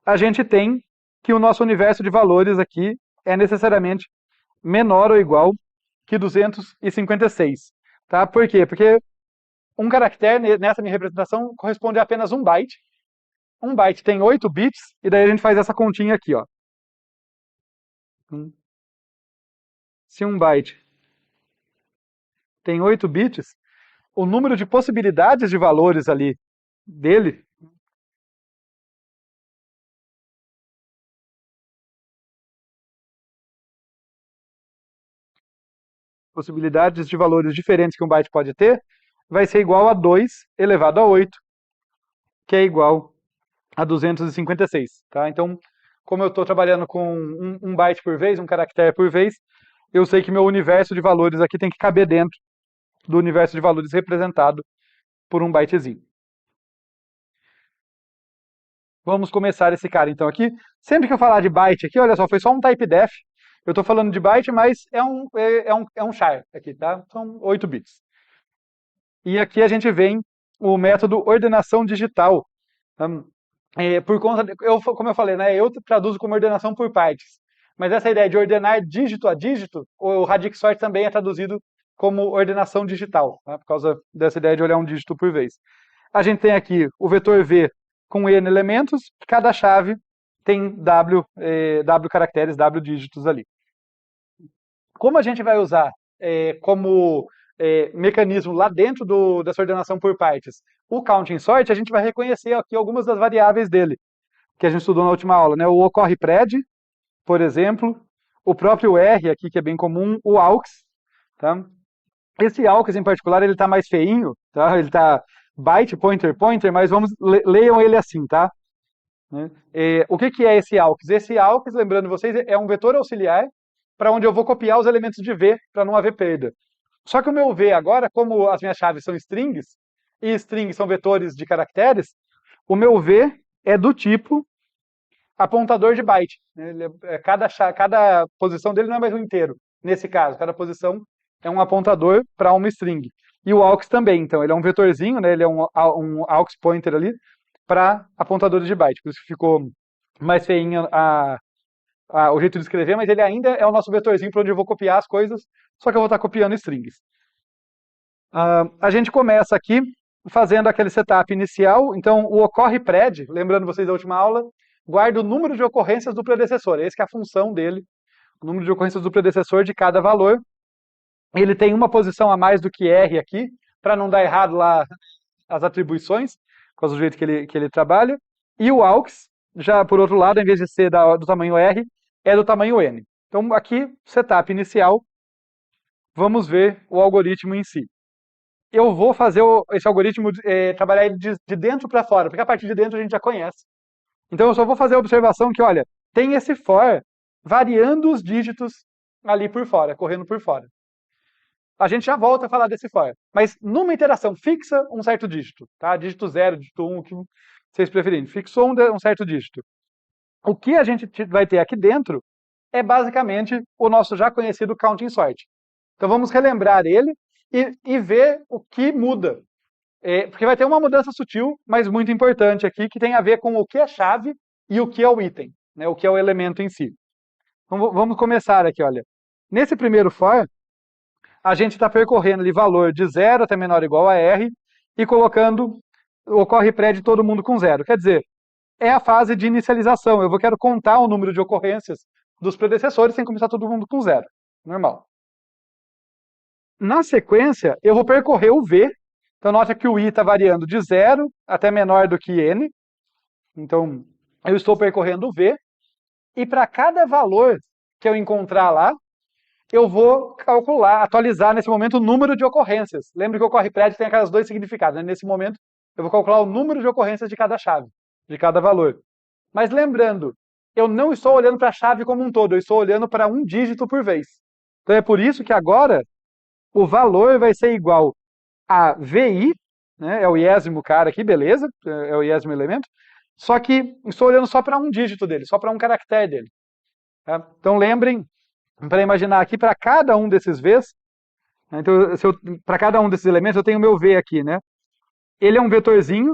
a gente tem que o nosso universo de valores aqui é necessariamente menor ou igual que 256. Tá? Por quê? Porque um caractere nessa minha representação corresponde a apenas um byte. Um byte tem 8 bits, e daí a gente faz essa continha aqui. Ó. Se um byte tem 8 bits, o número de possibilidades de valores ali dele possibilidades de valores diferentes que um byte pode ter, vai ser igual a 2 elevado a 8, que é igual a 256. Tá? Então, como eu estou trabalhando com um byte por vez, um caractere por vez, eu sei que meu universo de valores aqui tem que caber dentro do universo de valores representado por um bytezinho. Vamos começar esse cara então aqui. Sempre que eu falar de byte aqui, olha só, foi só um typedef. Eu estou falando de byte, mas é um char aqui, tá? São 8 bits. E aqui a gente vem o método ordenação digital. Por conta, como eu falei, né, eu traduzo como ordenação por partes. Mas essa ideia de ordenar dígito a dígito, o radix sort também é traduzido como ordenação digital, tá? Por causa dessa ideia de olhar um dígito por vez. A gente tem aqui o vetor V com N elementos, cada chave tem W caracteres, W dígitos ali. Como a gente vai usar como mecanismo lá dentro dessa ordenação por partes o counting sort, a gente vai reconhecer aqui algumas das variáveis dele, que a gente estudou na última aula, né? O ocorre pred, por exemplo, o próprio R aqui, que é bem comum, o AUX, tá? Esse AUX em particular, ele está mais feinho, tá? Ele está byte, pointer, pointer, mas leiam ele assim, tá? Né? O que é esse AUX? Esse AUX, lembrando vocês, é um vetor auxiliar para onde eu vou copiar os elementos de V para não haver perda. Só que o meu V agora, como as minhas chaves são strings, e strings são vetores de caracteres, o meu V é do tipo apontador de byte. Cada posição dele não é mais um inteiro, nesse caso. Cada posição é um apontador para uma string. E o AUX também, então, ele é um vetorzinho, né? Ele é um AUX pointer ali para apontadores de byte. Por isso que ficou mais feinho o jeito de escrever, mas ele ainda é o nosso vetorzinho para onde eu vou copiar as coisas, só que eu vou estar copiando strings. A gente começa aqui fazendo aquele setup inicial. Então, o ocorre pred, lembrando vocês da última aula, guarda o número de ocorrências do predecessor. Essa que é a função dele, o número de ocorrências do predecessor de cada valor. Ele tem uma posição a mais do que R aqui, para não dar errado lá as atribuições, por causa do jeito que ele trabalha. E o AUX, já por outro lado, em vez de ser do tamanho R, é do tamanho N. Então, aqui, setup inicial, vamos ver o algoritmo em si. Eu vou fazer esse algoritmo trabalhar ele de dentro para fora, porque a partir de dentro a gente já conhece. Então eu só vou fazer a observação que, olha, tem esse for variando os dígitos ali por fora, correndo por fora. A gente já volta a falar desse for, mas numa iteração fixa um certo dígito, tá? Dígito 0, dígito 1, o que vocês preferirem. Fixou um certo dígito. O que a gente vai ter aqui dentro é basicamente o nosso já conhecido counting sort. Então vamos relembrar ele e ver o que muda. Porque vai ter uma mudança sutil, mas muito importante aqui, que tem a ver com o que é chave e o que é o item, né, o que é o elemento em si. Então vamos começar aqui, olha. Nesse primeiro for, a gente está percorrendo ali valor de 0 até menor ou igual a R e colocando o ocorre pred de todo mundo com 0. Quer dizer, é a fase de inicialização. Eu quero contar o número de ocorrências dos predecessores sem começar todo mundo com 0. Normal. Na sequência, eu vou percorrer o V. Então, nota que o I está variando de 0 até menor do que N. Então, eu estou percorrendo o V. E para cada valor que eu encontrar lá, eu vou calcular, atualizar nesse momento o número de ocorrências. Lembre que o ocorre pred tem aquelas dois significados, né? Nesse momento, eu vou calcular o número de ocorrências de cada chave, de cada valor. Mas lembrando, eu não estou olhando para a chave como um todo, eu estou olhando para um dígito por vez. Então é por isso que agora o valor vai ser igual a VI, né? É o iésimo cara aqui, beleza, é o iésimo elemento, só que estou olhando só para um dígito dele, só para um caractere dele. Tá? Então lembrem, para imaginar aqui, para cada um desses Vs, então, para cada um desses elementos, eu tenho o meu V aqui, né? Ele é um vetorzinho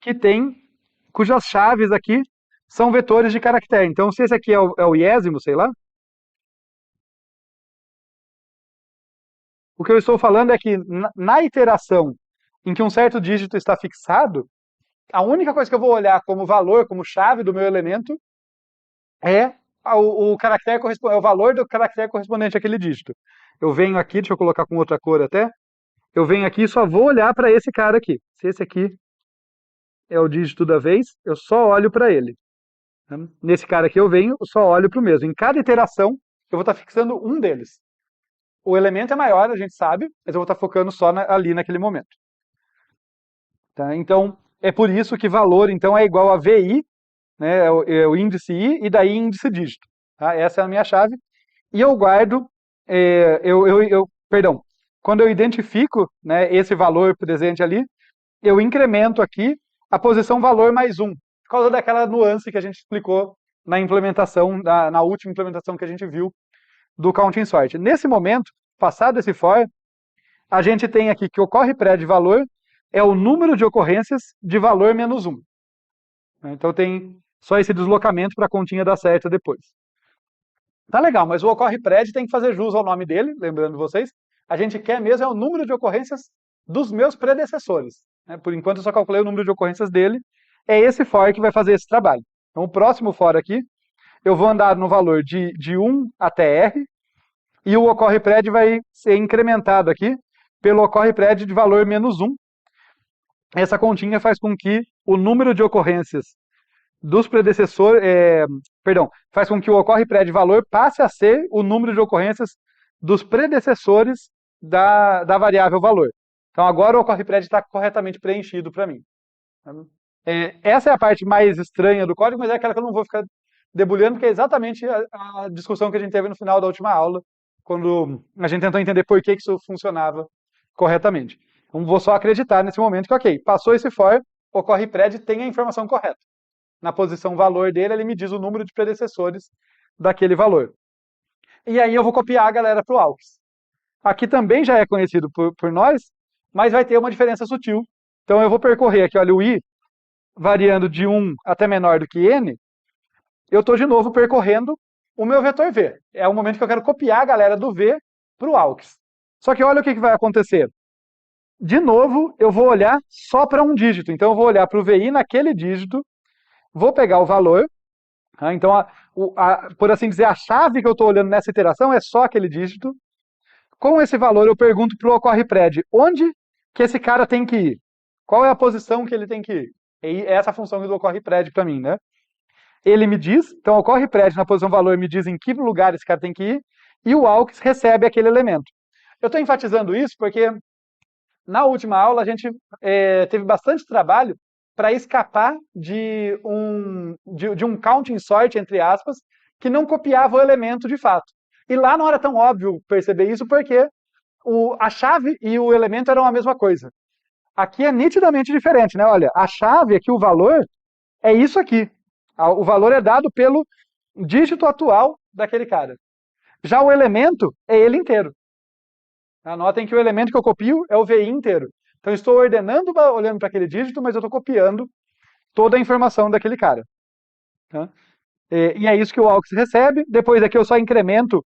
que tem, cujas chaves aqui são vetores de caractere. Então, se esse aqui é o iésimo, sei lá, o que eu estou falando é que na iteração em que um certo dígito está fixado, a única coisa que eu vou olhar como valor, como chave do meu elemento, é o caractere é o valor do caractere correspondente àquele dígito. Eu venho aqui, deixa eu colocar com outra cor até, eu venho aqui e só vou olhar para esse cara aqui. Se esse aqui é o dígito da vez, eu só olho para ele. Nesse cara aqui eu venho, eu só olho para o mesmo. Em cada iteração, eu vou estar fixando um deles. O elemento é maior, a gente sabe, mas eu vou estar focando só ali naquele momento. Tá? Então, é por isso que valor então, é igual a VI, né, é o índice I, e daí índice dígito. Tá? Essa é a minha chave. E eu guardo, perdão, quando eu identifico, né, esse valor presente ali, eu incremento aqui a posição valor mais 1, por causa daquela nuance que a gente explicou na implementação, na última implementação que a gente viu do counting sort. Nesse momento, passado esse for, a gente tem aqui que ocorre pred valor é o número de ocorrências de valor menos 1. Então tem só esse deslocamento para a continha dar certo depois. Tá legal, mas o ocorre pred tem que fazer jus ao nome dele, lembrando vocês. A gente quer mesmo é o número de ocorrências dos meus predecessores. Por enquanto eu só calculei o número de ocorrências dele. É esse for que vai fazer esse trabalho. Então o próximo for aqui, eu vou andar no valor de 1 até R, e o ocorre pred vai ser incrementado aqui pelo ocorre pred de valor menos 1. Essa continha faz com que o número de ocorrências dos predecessores, faz com que o ocorre prédio valor passe a ser o número de ocorrências dos predecessores da variável valor. Então agora o ocorre prédio está corretamente preenchido para mim. Essa é a parte mais estranha do código, mas é aquela que eu não vou ficar debulhando, porque é exatamente a discussão que a gente teve no final da última aula, quando a gente tentou entender por que isso funcionava corretamente. Então vou só acreditar nesse momento que, ok, passou esse for, ocorre prédio tem a informação correta. Na posição valor dele, ele me diz o número de predecessores daquele valor. E aí eu vou copiar a galera para o AUX. Aqui também já é conhecido por nós, mas vai ter uma diferença sutil. Então eu vou percorrer aqui, olha, o i variando de 1 até menor do que n, eu estou de novo percorrendo o meu vetor v. É o momento que eu quero copiar a galera do v para o AUX. Só que olha o que vai acontecer. De novo, eu vou olhar só para um dígito. Então eu vou olhar para o VI naquele dígito, vou pegar o valor. Então, por assim dizer, a chave que eu estou olhando nessa iteração é só aquele dígito. Com esse valor, eu pergunto para o ocorre prédio, onde que esse cara tem que ir? Qual é a posição que ele tem que ir? E essa é a função do ocorre prédio para mim, né? Ele me diz, então o ocorre prédio na posição valor me diz em que lugar esse cara tem que ir, e o AUX recebe aquele elemento. Eu estou enfatizando isso porque na última aula a gente teve bastante trabalho para escapar de um counting sort, entre aspas, que não copiava o elemento de fato. E lá não era tão óbvio perceber isso porque a chave e o elemento eram a mesma coisa. Aqui é nitidamente diferente, né? Olha, a chave aqui, o valor, é isso aqui. O valor é dado pelo dígito atual daquele cara. Já o elemento é ele inteiro. Anotem que o elemento que eu copio é o VI inteiro. Então eu estou ordenando olhando para aquele dígito, mas eu estou copiando toda a informação daquele cara. Tá? E é isso que o AUX recebe. Depois aqui eu só incremento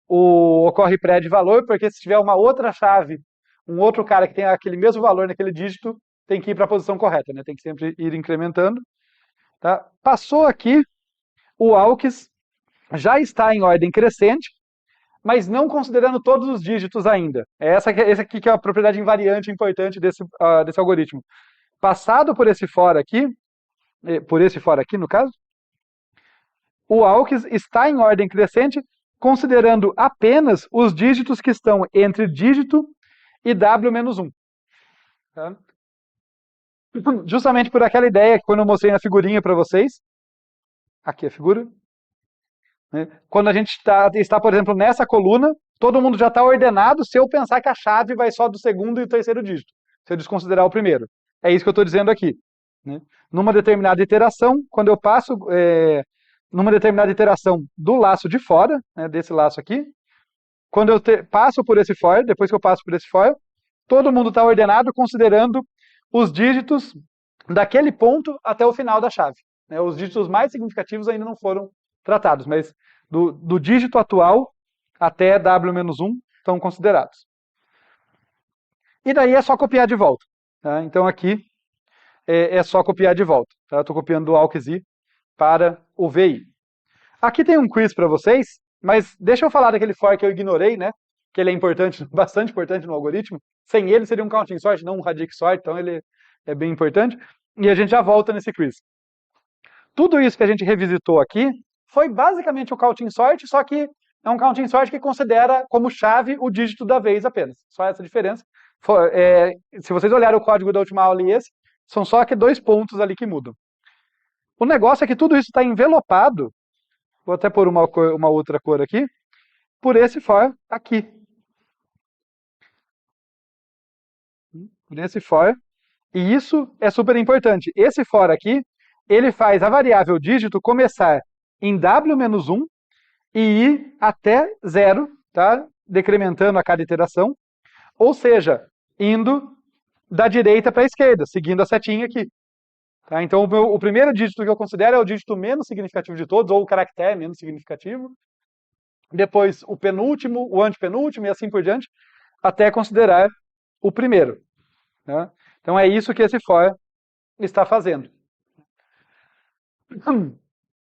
o ocorre prédio valor, porque se tiver uma outra chave, um outro cara que tem aquele mesmo valor naquele dígito, tem que ir para a posição correta, né? Tem que sempre ir incrementando. Tá? Passou aqui, o AUX já está em ordem crescente, mas não considerando todos os dígitos ainda. Essa aqui que é a propriedade invariante importante desse algoritmo. Passado por esse for aqui no caso, o AUX está em ordem crescente, considerando apenas os dígitos que estão entre dígito e W-1. Tá? Justamente por aquela ideia que quando eu mostrei na figurinha para vocês, aqui a figura, né? Quando a gente está, por exemplo, nessa coluna, todo mundo já está ordenado se eu pensar que a chave vai só do segundo e do terceiro dígito, se eu desconsiderar o primeiro. É isso que eu estou dizendo aqui. Né? Numa determinada iteração, quando eu passo numa determinada iteração do laço de fora, né, desse laço aqui, quando eu passo por esse for, depois que eu passo por esse for, todo mundo está ordenado considerando os dígitos daquele ponto até o final da chave. Né? Os dígitos mais significativos ainda não foram tratados, mas do dígito atual até W-1 estão considerados. E daí é só copiar de volta. Tá? Então aqui é só copiar de volta. Tá? Eu estou copiando do AUX-I para o VI. Aqui tem um quiz para vocês, mas deixa eu falar daquele for que eu ignorei, né? Que ele é importante, bastante importante no algoritmo. Sem ele seria um counting sort, não um radic sort, então ele é bem importante. E a gente já volta nesse quiz. Tudo isso que a gente revisitou aqui foi basicamente o counting sort, só que é um counting sort que considera como chave o dígito da vez apenas. Só essa diferença. Se vocês olharem o código da última aula e esse, são só que 2 pontos ali que mudam. O negócio é que tudo isso está envelopado, vou até pôr uma outra cor aqui, por esse for aqui. Por esse for. E isso é super importante. Esse for aqui, ele faz a variável dígito começar em W-1 e ir até 0, tá? Decrementando a cada iteração. Ou seja, indo da direita para a esquerda, seguindo a setinha aqui. Tá? Então, o primeiro dígito que eu considero é o dígito menos significativo de todos, ou o caractere menos significativo. Depois, o penúltimo, o antepenúltimo e assim por diante, até considerar o primeiro. Tá? Então, é isso que esse for está fazendo.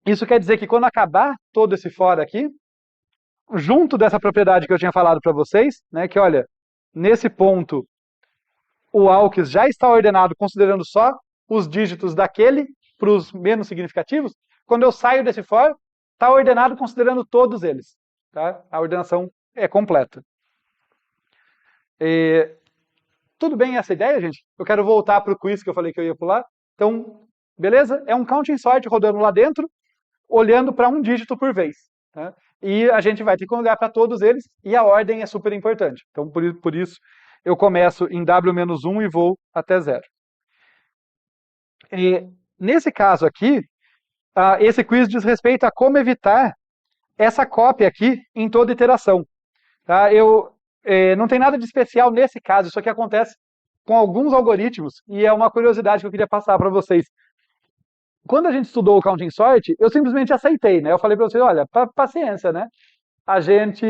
Isso quer dizer que quando acabar todo esse for aqui, junto dessa propriedade que eu tinha falado para vocês, né, que olha, nesse ponto o AUX já está ordenado considerando só os dígitos daquele para os menos significativos, quando eu saio desse for, está ordenado considerando todos eles. Tá? A ordenação é completa. Tudo bem essa ideia, gente? Eu quero voltar para o quiz que eu falei que eu ia pular. Então, beleza? É um counting sort rodando lá dentro, olhando para um dígito por vez. Tá? E a gente vai ter que olhar para todos eles, e a ordem é super importante. Então, por isso, eu começo em W-1 e vou até 0. Nesse caso aqui, esse quiz diz respeito a como evitar essa cópia aqui em toda iteração. Tá? Não tem nada de especial nesse caso, isso aqui acontece com alguns algoritmos, e é uma curiosidade que eu queria passar para vocês. Quando a gente estudou o counting sort, eu simplesmente aceitei, né? Eu falei para vocês, olha, paciência, né? A gente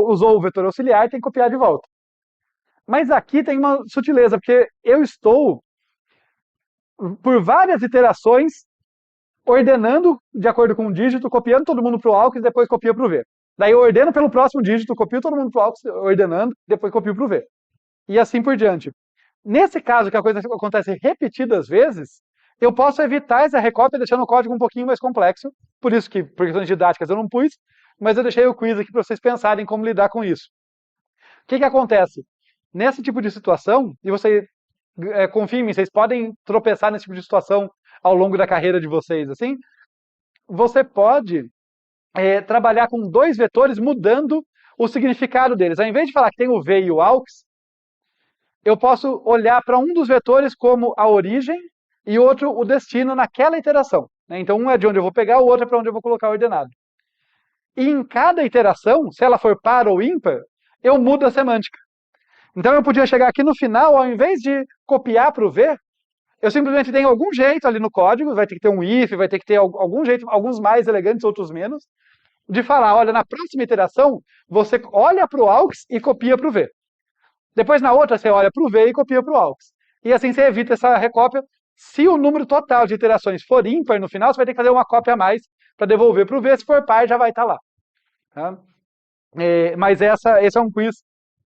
usou o vetor auxiliar e tem que copiar de volta. Mas aqui tem uma sutileza, porque eu estou, por várias iterações, ordenando de acordo com um dígito, copiando todo mundo para o AUX e depois copio para o V. Daí eu ordeno pelo próximo dígito, copio todo mundo para o AUX, ordenando, depois copio para o V. E assim por diante. Nesse caso, que a coisa acontece repetidas vezes, eu posso evitar essa recópia deixando o código um pouquinho mais complexo, por isso que, por questões didáticas, eu não pus, mas eu deixei o quiz aqui para vocês pensarem como lidar com isso. O que acontece? Nesse tipo de situação, e você, confia em mim, vocês podem tropeçar nesse tipo de situação ao longo da carreira de vocês, assim, você pode trabalhar com dois vetores mudando o significado deles. Ao invés de falar que tem o V e o AUX, eu posso olhar para um dos vetores como a origem e outro o destino naquela iteração. Né? Então, um é de onde eu vou pegar, o outro é para onde eu vou colocar o ordenado. E em cada iteração, se ela for par ou ímpar, eu mudo a semântica. Então, eu podia chegar aqui no final, ao invés de copiar para o V, eu simplesmente tenho algum jeito ali no código, vai ter que ter um if, vai ter que ter algum jeito, alguns mais elegantes, outros menos, de falar, olha, na próxima iteração, você olha para o AUX e copia para o V. Depois, na outra, você olha para o V e copia para o AUX. E assim você evita essa recópia. Se o número total de iterações for ímpar no final, você vai ter que fazer uma cópia a mais para devolver para o V. Se for par, já vai estar lá. Tá? Mas esse é um quiz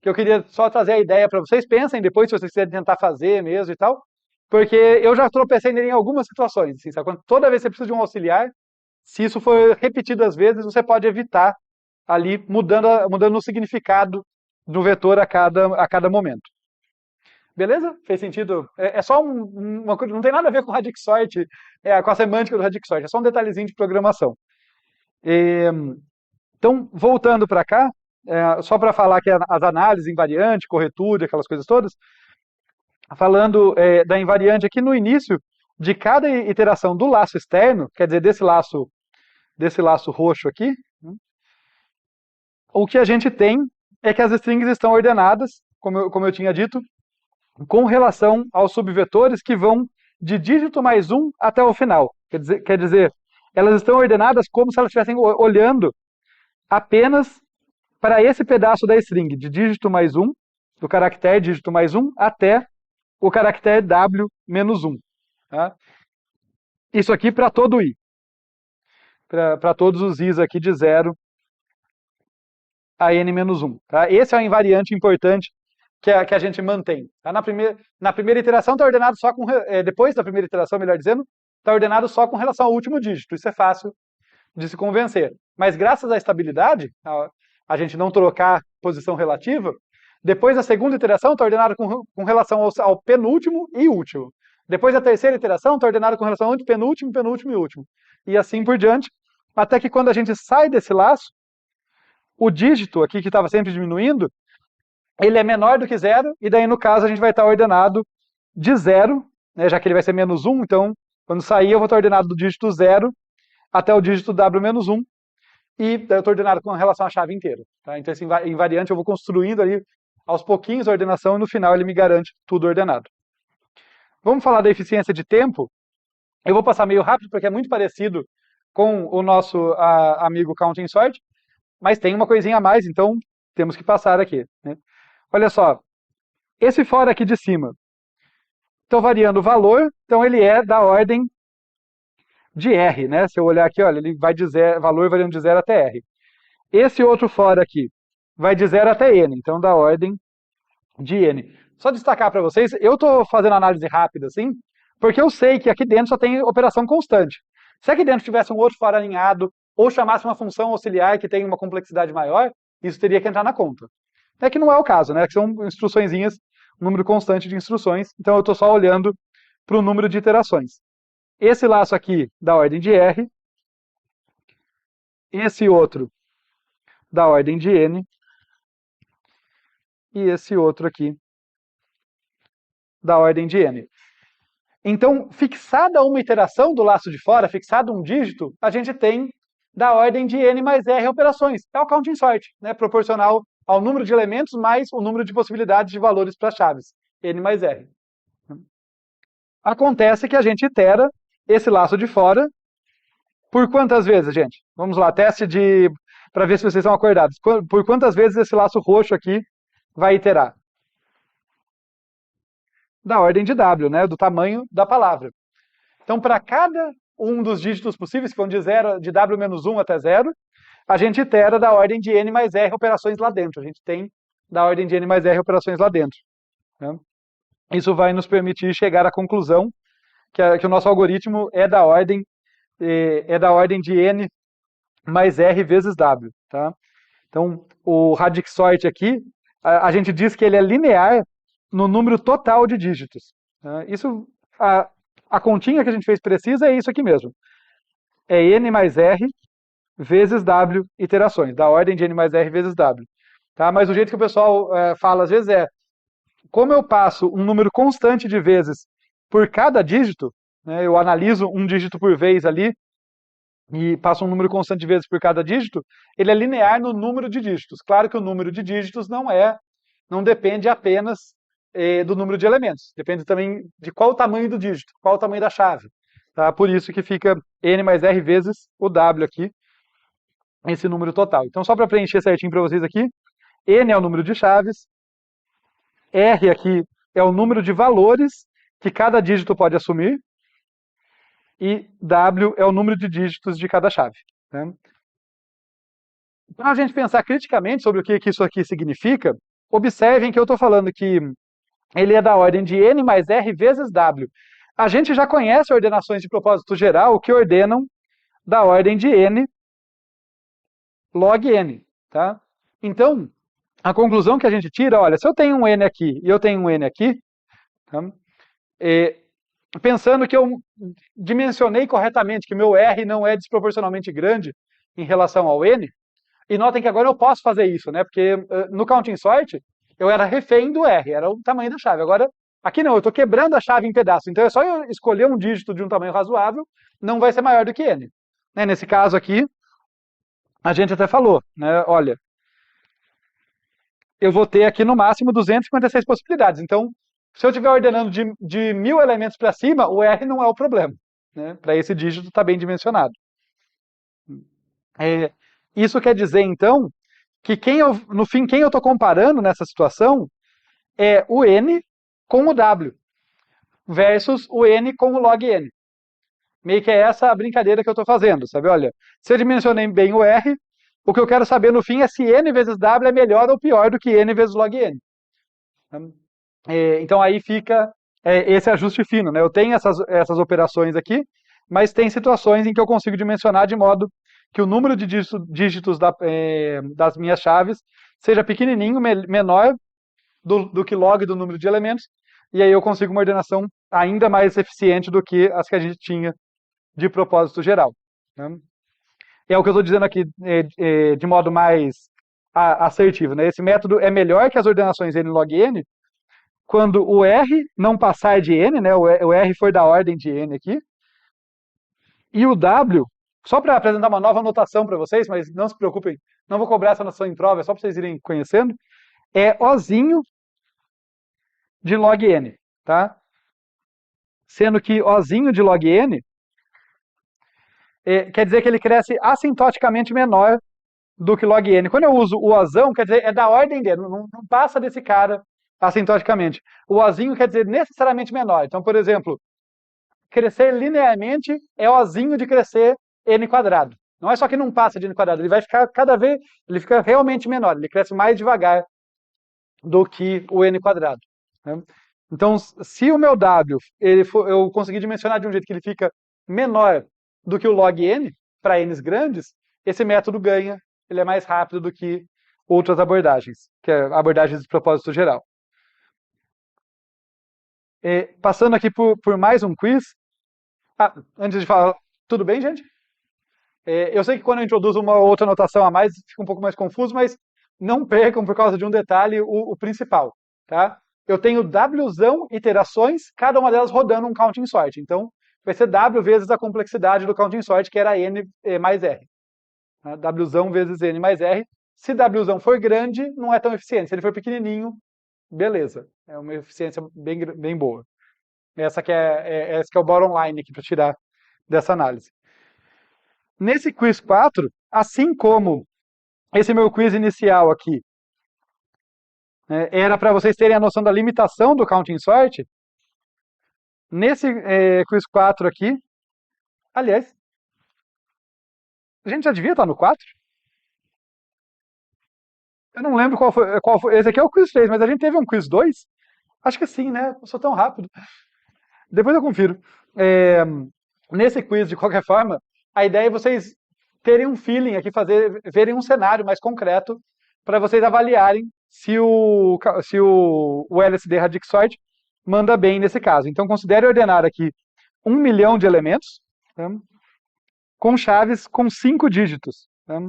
que eu queria só trazer a ideia para vocês. Pensem depois se vocês quiserem tentar fazer mesmo e tal. Porque eu já tropecei nele em algumas situações. Assim, sabe? Toda vez que você precisa de um auxiliar, se isso for repetido às vezes, você pode evitar ali mudando o significado do vetor a cada momento. Beleza? Fez sentido? É só uma coisa, não tem nada a ver com Radix Sort, com a semântica do Radix Sort, é só um detalhezinho de programação. Então, voltando para cá, só para falar que as análises invariante, corretude, aquelas coisas todas, falando da invariante aqui no início de cada iteração do laço externo, quer dizer, desse laço roxo aqui, o que a gente tem é que as strings estão ordenadas, como eu tinha dito, com relação aos subvetores que vão de dígito mais 1 até o final. Quer dizer, elas estão ordenadas como se elas estivessem olhando apenas para esse pedaço da string, de dígito mais 1, do caractere dígito mais 1, até o caractere W menos 1. Tá? Isso aqui para todo I. Para todos os Is aqui de 0 a N menos 1. Tá? Esse é um invariante importante que a gente mantém. Tá? Na primeira iteração está ordenado só com... depois da primeira iteração, melhor dizendo, está ordenado só com relação ao último dígito. Isso é fácil de se convencer. Mas graças à estabilidade, a gente não trocar posição relativa, depois da segunda iteração está ordenado com relação ao penúltimo e último. Depois da terceira iteração está ordenado com relação ao penúltimo, penúltimo e último. E assim por diante, até que quando a gente sai desse laço, o dígito aqui que estava sempre diminuindo, ele é menor do que 0, e daí no caso a gente vai estar ordenado de 0, né, já que ele vai ser menos 1, então quando sair eu vou estar ordenado do dígito 0 até o dígito W menos 1, e eu estou ordenado com relação à chave inteira. Tá? Então esse invariante eu vou construindo ali aos pouquinhos a ordenação e no final ele me garante tudo ordenado. Vamos falar da eficiência de tempo. Eu vou passar meio rápido porque é muito parecido com o nosso amigo Counting Sort, mas tem uma coisinha a mais, então temos que passar aqui. Né? Olha só, esse for aqui de cima, estou variando o valor, então ele é da ordem de R, né? Se eu olhar aqui, olha, ele vai de valor variando de 0 até R. Esse outro for aqui vai de 0 até N, então da ordem de N. Só destacar para vocês, eu estou fazendo análise rápida assim, Porque eu sei que aqui dentro só tem operação constante. Se aqui dentro tivesse um outro for alinhado, ou chamasse uma função auxiliar que tem uma complexidade maior, isso teria que entrar na conta. É que não é o caso, né? Que são instruçõezinhas, um número constante de instruções, então eu estou só olhando para o número de iterações. Esse laço aqui da ordem de R, esse outro da ordem de N, e esse outro aqui da ordem de N. Então, fixada uma iteração do laço de fora, fixado um dígito, a gente tem da ordem de N mais R operações. É o counting sort, né? Proporcional ao número de elementos mais o número de possibilidades de valores para as chaves, N mais R. Acontece que a gente itera esse laço de fora por quantas vezes, gente? Vamos lá, teste para ver se vocês estão acordados. Por quantas vezes esse laço roxo aqui vai iterar? Da ordem de W, né? Do tamanho da palavra. Então, para cada um dos dígitos possíveis, que vão de W-1 até 0, a gente itera da ordem de N mais R operações lá dentro. A gente tem da ordem de N mais R operações lá dentro. Né? Isso vai nos permitir chegar à conclusão que o nosso algoritmo é da ordem de N mais R vezes W. Tá? Então, o radix sort aqui, a gente diz que ele é linear no número total de dígitos. Tá? Isso, a continha que a gente fez precisa é isso aqui mesmo. É N mais R vezes W iterações, da ordem de N mais R vezes W. Tá? Mas o jeito que o pessoal fala às vezes como eu passo um número constante de vezes por cada dígito, né, eu analiso um dígito por vez ali, e passo um número constante de vezes por cada dígito, ele é linear no número de dígitos. Claro que o número de dígitos não depende apenas do número de elementos, depende também de qual o tamanho do dígito, qual o tamanho da chave. Tá? Por isso que fica N mais R vezes o W aqui, esse número total. Então, só para preencher certinho para vocês aqui, N é o número de chaves, R aqui é o número de valores que cada dígito pode assumir, e W é o número de dígitos de cada chave. Né? Para a gente pensar criticamente sobre o que isso aqui significa, observem que eu estou falando que ele é da ordem de N mais R vezes W. A gente já conhece ordenações de propósito geral que ordenam da ordem de N log N. Tá? Então, a conclusão que a gente tira, olha, se eu tenho um N aqui e eu tenho um N aqui, tá? Pensando que eu dimensionei corretamente, que meu R não é desproporcionalmente grande em relação ao N, e notem que agora eu posso fazer isso, né? Porque no counting sort, eu era refém do R, era o tamanho da chave. Agora, aqui não, eu estou quebrando a chave em pedaços. Então é só eu escolher um dígito de um tamanho razoável, não vai ser maior do que N. Né? Nesse caso aqui, a gente até falou, né? Olha, eu vou ter aqui no máximo 256 possibilidades. Então, se eu estiver ordenando de 1000 elementos para cima, o R não é o problema. Né? Para esse dígito está bem dimensionado. Isso quer dizer, então, que no fim, quem eu estou comparando nessa situação é o N com o W, versus o N com o log N. Meio que é essa a brincadeira que eu estou fazendo, sabe? Olha, se eu dimensionei bem o R, o que eu quero saber no fim é se N vezes W é melhor ou pior do que N vezes log N. Então aí fica esse ajuste fino, né? Eu tenho essas operações aqui, mas tem situações em que eu consigo dimensionar de modo que o número de dígitos das minhas chaves seja pequenininho, menor do que log do número de elementos, e aí eu consigo uma ordenação ainda mais eficiente do que as que a gente tinha de propósito geral. Né? É o que eu estou dizendo aqui de modo mais assertivo. Né? Esse método é melhor que as ordenações N log N, quando o R não passar de N, né? O R for da ordem de N aqui, e o W, só para apresentar uma nova notação para vocês, mas não se preocupem, não vou cobrar essa noção em prova, é só para vocês irem conhecendo, é Ozinho de log N, tá? Sendo que Ozinho de log N quer dizer que ele cresce assintoticamente menor do que log N. Quando eu uso o Ozão, quer dizer, é da ordem dele, não passa desse cara assintoticamente. O Ozinho quer dizer necessariamente menor. Então, por exemplo, crescer linearmente é Ozinho de crescer N quadrado. Não é só que não passa de N quadrado, ele vai ficar ele fica realmente menor, ele cresce mais devagar do que o N quadrado. Né? Então, se o meu W eu conseguir dimensionar de um jeito que ele fica menor do que o log n, para n's grandes, esse método ganha, ele é mais rápido do que outras abordagens, que é abordagens de propósito geral. Passando aqui por mais um quiz. Antes de falar, tudo bem, gente? Eu sei que quando eu introduzo uma outra notação a mais, fica um pouco mais confuso, mas não percam, por causa de um detalhe, o principal, tá? Eu tenho Wzão iterações, cada uma delas rodando um counting sort. Então, vai ser W vezes a complexidade do counting sort, que era N mais R. Wzão vezes N mais R. Se Wzão for grande, não é tão eficiente. Se ele for pequenininho, beleza. É uma eficiência bem boa. Esse que é o bottom line aqui para tirar dessa análise. Nesse quiz 4, assim como esse meu quiz inicial aqui, era para vocês terem a noção da limitação do counting sort, nesse quiz 4 aqui, aliás, a gente já devia estar no 4? Eu não lembro qual foi. Esse aqui é o quiz 3, mas a gente teve um quiz 2? Acho que sim, né? Eu sou tão rápido. Depois eu confiro. Nesse quiz, de qualquer forma, a ideia é vocês terem um feeling aqui, verem um cenário mais concreto para vocês avaliarem se o LSD Radix Sort manda bem nesse caso. Então, considere ordenar aqui 1 milhão de elementos, tá? Com chaves com 5 dígitos. Tá?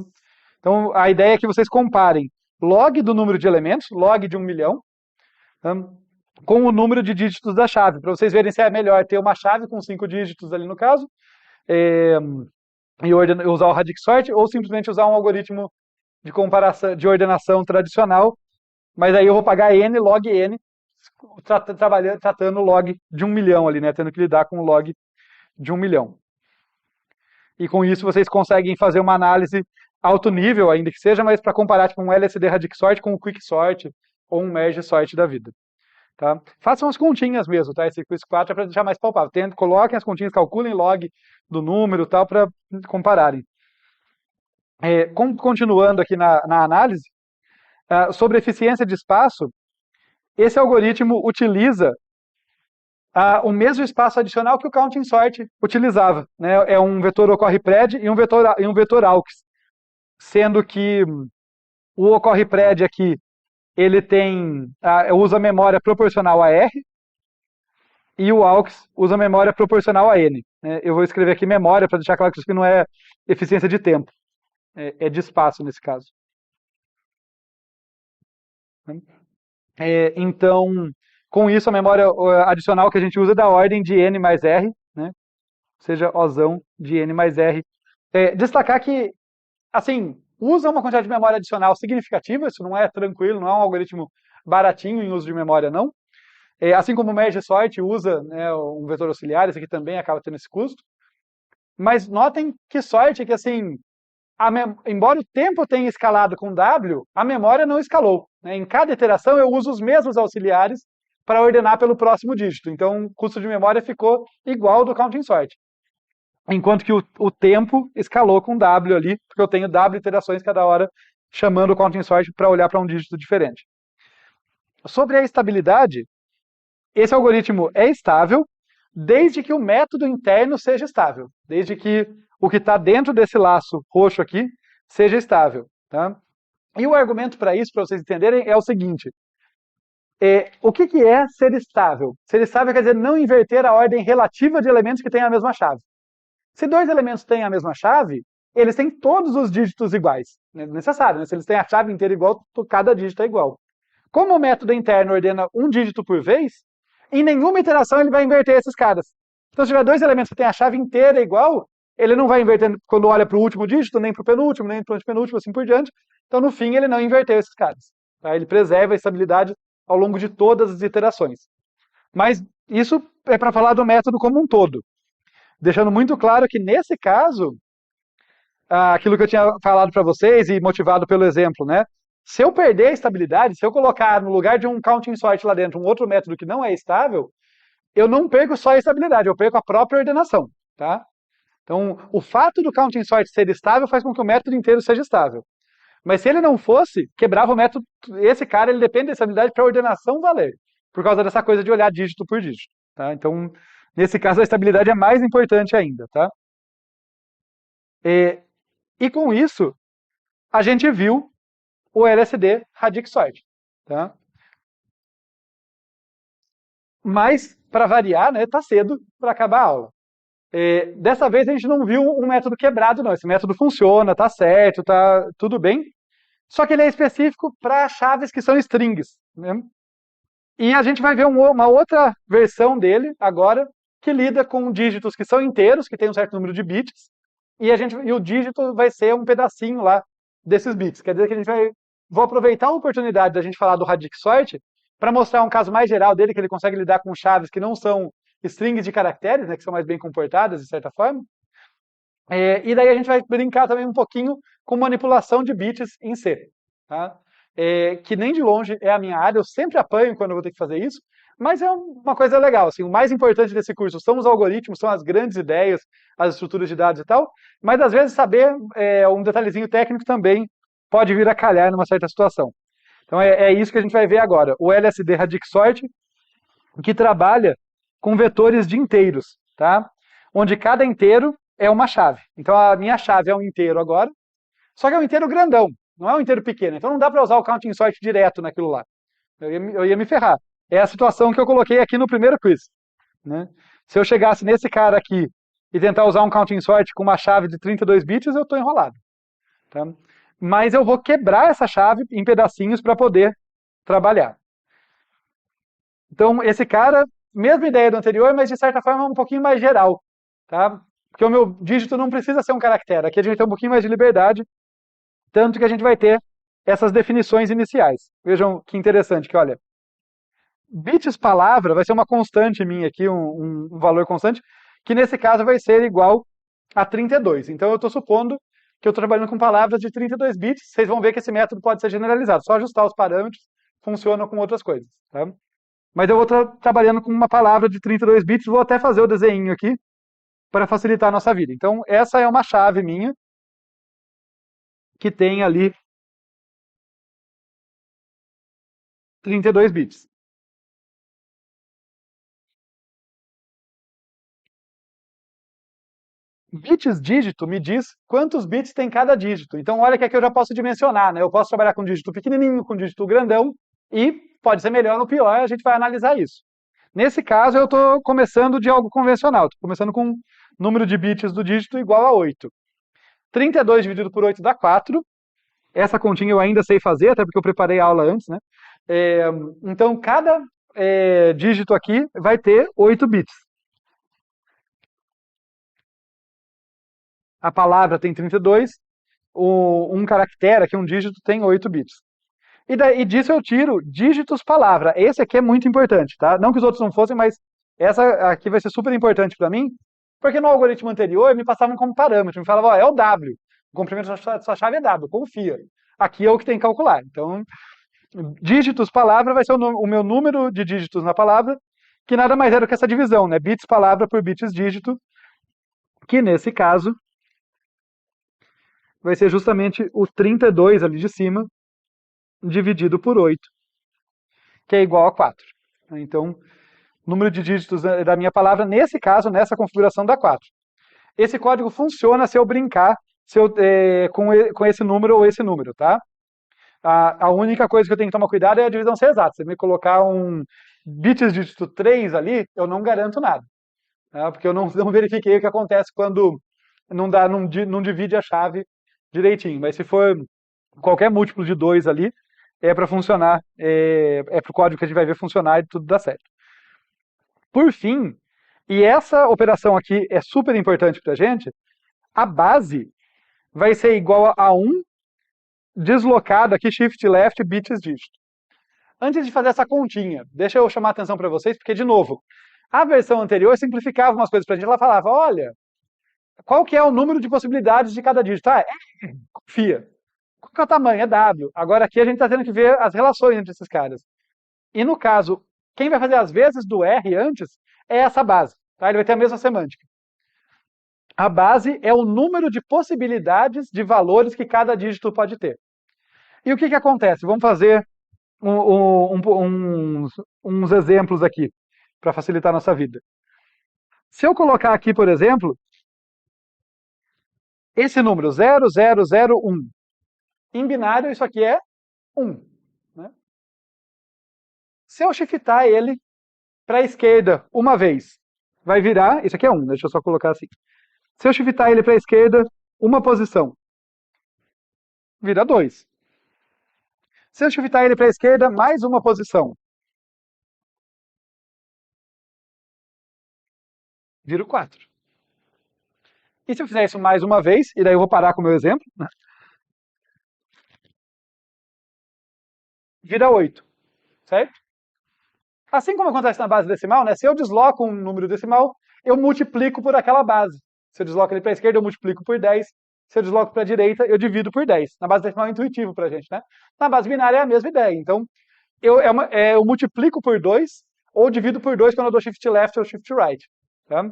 Então, a ideia é que vocês comparem log do número de elementos, log de 1 milhão, tá? Com o número de dígitos da chave, para vocês verem se é melhor ter uma chave com 5 dígitos ali no caso, e usar o Radix Sort, ou simplesmente usar um algoritmo de comparação, de ordenação tradicional, mas aí eu vou pagar n, log n, tratando log de 1 milhão ali, né, tendo que lidar com o log de 1 milhão. E com isso vocês conseguem fazer uma análise alto nível, ainda que seja, mas para comparar tipo, um LSD Radix Sort com um Quick Sort ou um Merge Sort da vida. Tá? Façam as continhas mesmo, tá? Esse quiz 4 é para deixar mais palpável. Coloquem as continhas, calculem log do número tal para compararem. Continuando aqui na análise, sobre eficiência de espaço, esse algoritmo utiliza o mesmo espaço adicional que o counting sort utilizava. Né? É um vetor ocorre-pred e um vetor aux, sendo que o ocorre-pred aqui ele usa memória proporcional a R, e o aux usa memória proporcional a N. Eu vou escrever aqui memória para deixar claro que isso aqui não é eficiência de tempo, é de espaço nesse caso. Então, com isso, a memória adicional que a gente usa é da ordem de N mais R, né? Ou seja, Ozão de N mais R. Destacar que, assim, usa uma quantidade de memória adicional significativa, isso não é tranquilo, não é um algoritmo baratinho em uso de memória, não. Assim como o Merge Sort usa, né, um vetor auxiliar, esse aqui também acaba tendo esse custo. Mas notem que sorte que, assim, embora o tempo tenha escalado com W, a memória não escalou. Né? Em cada iteração eu uso os mesmos auxiliares para ordenar pelo próximo dígito. Então o custo de memória ficou igual ao do counting sort. Enquanto que o tempo escalou com W ali, porque eu tenho W iterações cada hora chamando o counting sort para olhar para um dígito diferente. Sobre a estabilidade, esse algoritmo é estável desde que o método interno seja estável, desde que o que está dentro desse laço roxo aqui seja estável. Tá? E o argumento para isso, para vocês entenderem, é o seguinte. O que é ser estável? Ser estável quer dizer não inverter a ordem relativa de elementos que têm a mesma chave. Se dois elementos têm a mesma chave, eles têm todos os dígitos iguais. É necessário, né? Se eles têm a chave inteira igual, cada dígito é igual. Como o método interno ordena um dígito por vez, em nenhuma iteração ele vai inverter esses caras. Então, se tiver dois elementos que têm a chave inteira igual, ele não vai inverter quando olha para o último dígito, nem para o penúltimo, nem para o antepenúltimo, assim por diante. Então, no fim, ele não inverteu esses caras. Tá? Ele preserva a estabilidade ao longo de todas as iterações. Mas isso é para falar do método como um todo. Deixando muito claro que, nesse caso, aquilo que eu tinha falado para vocês e motivado pelo exemplo, né? Se eu perder a estabilidade, se eu colocar no lugar de um counting sort lá dentro um outro método que não é estável, eu não perco só a estabilidade, eu perco a própria ordenação. Tá? Então, o fato do counting sort ser estável faz com que o método inteiro seja estável. Mas se ele não fosse, quebrava o método, esse cara ele depende da estabilidade para a ordenação valer. por causa dessa coisa de olhar dígito por dígito. Tá? Então, nesse caso, a estabilidade é mais importante ainda. Tá? E com isso, a gente viu o LSD Radix Sort. Tá? Mas, para variar, né, tá cedo para acabar a aula. Dessa vez a gente não viu um método quebrado, não. Esse método funciona, tá certo, tá tudo bem. Só que ele é específico para chaves que são strings. Né? E a gente vai ver uma outra versão dele agora, que lida com dígitos que são inteiros, que tem um certo número de bits, e o dígito vai ser um pedacinho lá desses bits. Quer dizer que vou aproveitar a oportunidade da gente falar do Radix Sort para mostrar um caso mais geral dele, que ele consegue lidar com chaves que não são strings de caracteres, né, que são mais bem comportadas, de certa forma. E daí a gente vai brincar também um pouquinho com manipulação de bits em C. Tá? Que nem de longe é a minha área, eu sempre apanho quando eu vou ter que fazer isso, mas é uma coisa legal. Assim, o mais importante desse curso são os algoritmos, são as grandes ideias, as estruturas de dados e tal, mas às vezes saber um detalhezinho técnico também pode vir a calhar numa certa situação. Então é isso que a gente vai ver agora. O LSD Radix Sort, que trabalha com vetores de inteiros, tá? Onde cada inteiro é uma chave. Então a minha chave é um inteiro agora, só que é um inteiro grandão, não é um inteiro pequeno. Então não dá para usar o counting sort direto naquilo lá. Eu ia me ferrar. É a situação que eu coloquei aqui no primeiro quiz. Né? Se eu chegasse nesse cara aqui e tentar usar um counting sort com uma chave de 32 bits, eu estou enrolado. Tá? Mas eu vou quebrar essa chave em pedacinhos para poder trabalhar. Então esse cara, mesma ideia do anterior, mas de certa forma um pouquinho mais geral. Tá? Porque o meu dígito não precisa ser um caractere. Aqui a gente tem um pouquinho mais de liberdade, tanto que a gente vai ter essas definições iniciais. Vejam que interessante, que olha, bits palavra vai ser uma constante minha aqui, um valor constante, que nesse caso vai ser igual a 32. Então eu estou supondo que eu estou trabalhando com palavras de 32 bits, vocês vão ver que esse método pode ser generalizado, só ajustar os parâmetros, funciona com outras coisas. Tá? Mas eu vou estar trabalhando com uma palavra de 32 bits, vou até fazer o desenho aqui, para facilitar a nossa vida. Então, essa é uma chave minha, que tem ali 32 bits. Bits dígito me diz quantos bits tem cada dígito. Então, olha que aqui eu já posso dimensionar, né? Eu posso trabalhar com dígito pequenininho, com dígito grandão, e pode ser melhor ou pior, a gente vai analisar isso. Nesse caso, eu estou começando de algo convencional. Estou começando com número de bits do dígito igual a 8. 32 dividido por 8 dá 4. Essa continha eu ainda sei fazer, até porque eu preparei a aula antes, né? Então, cada dígito aqui vai ter 8 bits. A palavra tem 32, um caractere aqui, um dígito, tem 8 bits. E disso eu tiro dígitos palavra. Esse aqui é muito importante, tá? Não que os outros não fossem, mas essa aqui vai ser super importante para mim, porque no algoritmo anterior me passavam como parâmetro, me falavam, ó, é o W, o comprimento da sua chave é W, confia. Aqui é o que tem que calcular. Então, dígitos palavra vai ser o meu número de dígitos na palavra, que nada mais é do que essa divisão, né? Bits palavra por bits dígito, que nesse caso vai ser justamente o 32 ali de cima, dividido por 8, que é igual a 4. Então, número de dígitos da minha palavra, nesse caso, nessa configuração, dá 4. Esse código funciona se eu brincar com esse número ou esse número, tá? A única coisa que eu tenho que tomar cuidado é a divisão ser exata. Se me colocar um bits dígito 3 ali, eu não garanto nada. Tá? Porque eu não verifiquei o que acontece quando não divide a chave direitinho. Mas se for qualquer múltiplo de 2 ali, é para funcionar, para o código que a gente vai ver funcionar e tudo dá certo. Por fim, e essa operação aqui é super importante para a gente, a base vai ser igual a 1 deslocado aqui, shift left, bits dígito. Antes de fazer essa continha, deixa eu chamar a atenção para vocês, porque, de novo, a versão anterior simplificava umas coisas para a gente. Ela falava, olha, qual que é o número de possibilidades de cada dígito? Confia. Qual que é o tamanho? É W. Agora aqui a gente está tendo que ver as relações entre esses caras. E no caso, quem vai fazer as vezes do R antes é essa base. Tá? Ele vai ter a mesma semântica. A base é o número de possibilidades de valores que cada dígito pode ter. E o que acontece? Vamos fazer uns exemplos aqui, para facilitar a nossa vida. Se eu colocar aqui, por exemplo, esse número 0001, em binário isso aqui é 1. Né? Se eu shiftar ele para a esquerda uma vez, vai virar, isso aqui é 1, deixa eu só colocar assim. Se eu shiftar ele para a esquerda uma posição, vira 2. Se eu shiftar ele para a esquerda mais uma posição, vira 4. E se eu fizer isso mais uma vez, e daí eu vou parar com o meu exemplo, né? Vira 8, certo? Assim como acontece na base decimal, né? Se eu desloco um número decimal, eu multiplico por aquela base. Se eu desloco ele para a esquerda, eu multiplico por 10. Se eu desloco para a direita, eu divido por 10. Na base decimal é intuitivo para a gente, né? Na base binária é a mesma ideia. Então, eu multiplico por 2 ou divido por 2 quando eu dou shift left ou shift right. Tá?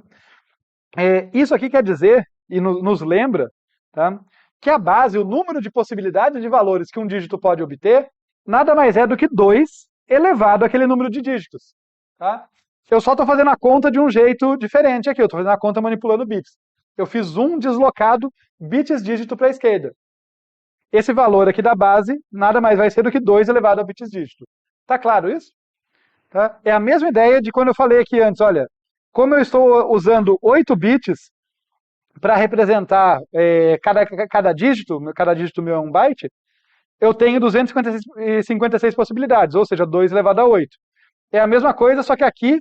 Isso aqui quer dizer, e nos lembra, tá? Que a base, o número de possibilidades de valores que um dígito pode obter, nada mais é do que 2 elevado àquele número de dígitos. Tá? Eu só estou fazendo a conta de um jeito diferente aqui, eu estou fazendo a conta manipulando bits. Eu fiz um deslocado bits dígito para a esquerda. Esse valor aqui da base nada mais vai ser do que 2 elevado a bits dígito. Tá claro isso? Tá? É a mesma ideia de quando eu falei aqui antes, olha, como eu estou usando 8 bits para representar cada dígito meu é um byte, eu tenho 256 possibilidades, ou seja, 2 elevado a 8. É a mesma coisa, só que aqui,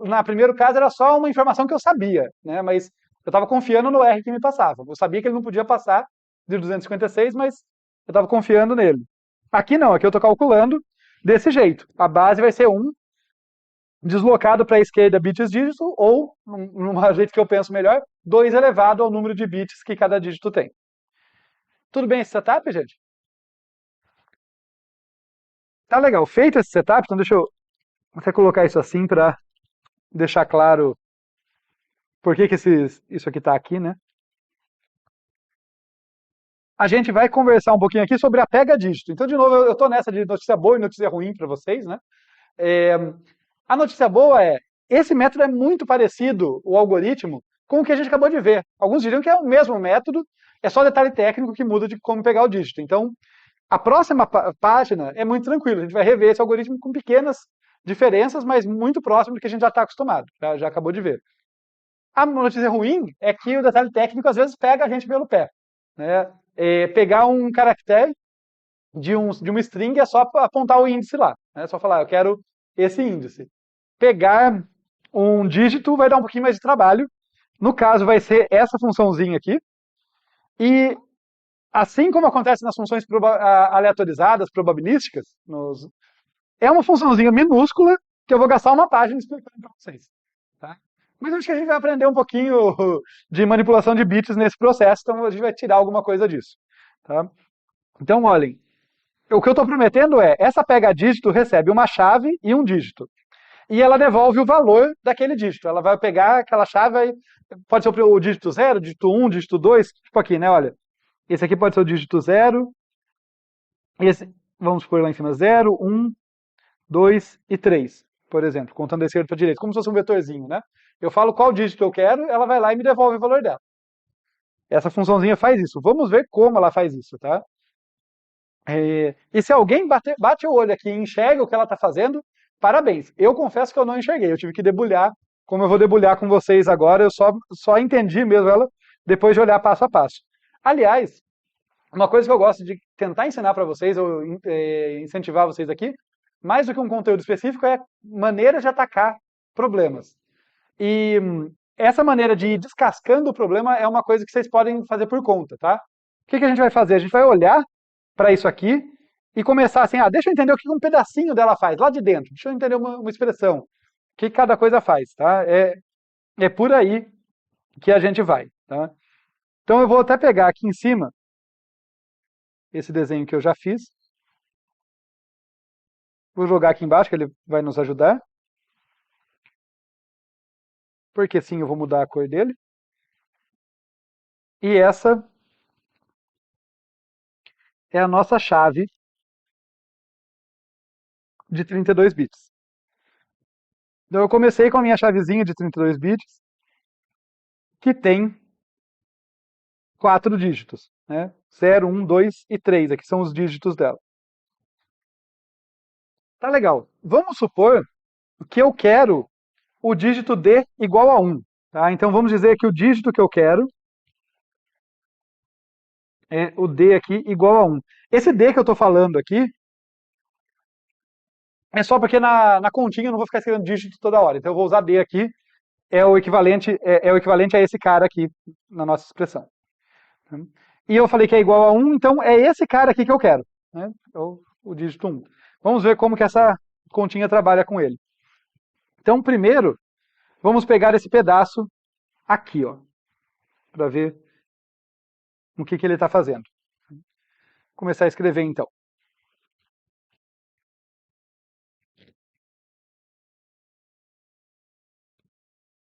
na primeiro caso, era só uma informação que eu sabia, né? Mas eu estava confiando no R que me passava. Eu sabia que ele não podia passar de 256, mas eu estava confiando nele. Aqui não, aqui eu estou calculando desse jeito. A base vai ser 1, deslocado para a esquerda bits dígito, ou, num jeito que eu penso melhor, 2 elevado ao número de bits que cada dígito tem. Tudo bem esse setup, gente? Tá legal. Feito esse setup, então deixa eu até colocar isso assim para deixar claro por que isso aqui está aqui, né? A gente vai conversar um pouquinho aqui sobre a pega dígito. Então, de novo, eu estou nessa de notícia boa e notícia ruim para vocês, né? A notícia boa é, esse método é muito parecido, o algoritmo, com o que a gente acabou de ver. Alguns diriam que é o mesmo método, é só detalhe técnico que muda de como pegar o dígito. Então, a próxima página é muito tranquila. A gente vai rever esse algoritmo com pequenas diferenças, mas muito próximo do que a gente já está acostumado, já acabou de ver. A notícia ruim é que o detalhe técnico às vezes pega a gente pelo pé. Né? Pegar um caractere de uma string é só apontar o índice lá. É só falar, eu quero esse índice. Pegar um dígito vai dar um pouquinho mais de trabalho. No caso, vai ser essa funçãozinha aqui. E assim como acontece nas funções aleatorizadas, probabilísticas, é uma funçãozinha minúscula que eu vou gastar uma página explicando para vocês. Tá? Mas acho que a gente vai aprender um pouquinho de manipulação de bits nesse processo, então a gente vai tirar alguma coisa disso. Tá? Então, olhem, o que eu estou prometendo é, essa pega dígito recebe uma chave e um dígito. E ela devolve o valor daquele dígito. Ela vai pegar aquela chave, pode ser o dígito 0, dígito 1, dígito 2, tipo aqui, né? Olha, esse aqui pode ser o dígito 0, esse, vamos pôr lá em cima 0, 1, 2 e 3, por exemplo, contando da esquerda para a direita, como se fosse um vetorzinho, né? Eu falo qual dígito eu quero, ela vai lá e me devolve o valor dela. Essa funçãozinha faz isso. Vamos ver como ela faz isso, tá? E se alguém bate o olho aqui e enxerga o que ela está fazendo, parabéns. Eu confesso que eu não enxerguei, eu tive que debulhar, como eu vou debulhar com vocês agora, eu só entendi mesmo ela depois de olhar passo a passo. Aliás, uma coisa que eu gosto de tentar ensinar para vocês, ou incentivar vocês aqui, mais do que um conteúdo específico, é maneira de atacar problemas. E essa maneira de ir descascando o problema é uma coisa que vocês podem fazer por conta, tá? O que a gente vai fazer? A gente vai olhar para isso aqui e começar assim, deixa eu entender o que um pedacinho dela faz, lá de dentro. Deixa eu entender uma expressão. O que cada coisa faz, tá? É por aí que a gente vai, tá? Então eu vou até pegar aqui em cima esse desenho que eu já fiz. Vou jogar aqui embaixo, que ele vai nos ajudar. Porque sim, eu vou mudar a cor dele. E essa é a nossa chave de 32 bits. Então eu comecei com a minha chavezinha de 32 bits, que tem 4 dígitos, né? 0, 1, 2 e 3, aqui são os dígitos dela. Tá legal. Vamos supor que eu quero o dígito D igual a 1. Tá? Então vamos dizer que o dígito que eu quero é o D aqui igual a 1. Esse D que eu estou falando aqui é só porque na continha eu não vou ficar escrevendo dígito toda hora. Então eu vou usar D aqui, é o equivalente a esse cara aqui na nossa expressão. E eu falei que é igual a 1, então é esse cara aqui que eu quero, né? O dígito 1. Vamos ver como que essa continha trabalha com ele. Então, primeiro, vamos pegar esse pedaço aqui, ó, para ver o que ele está fazendo. Vou começar a escrever, então.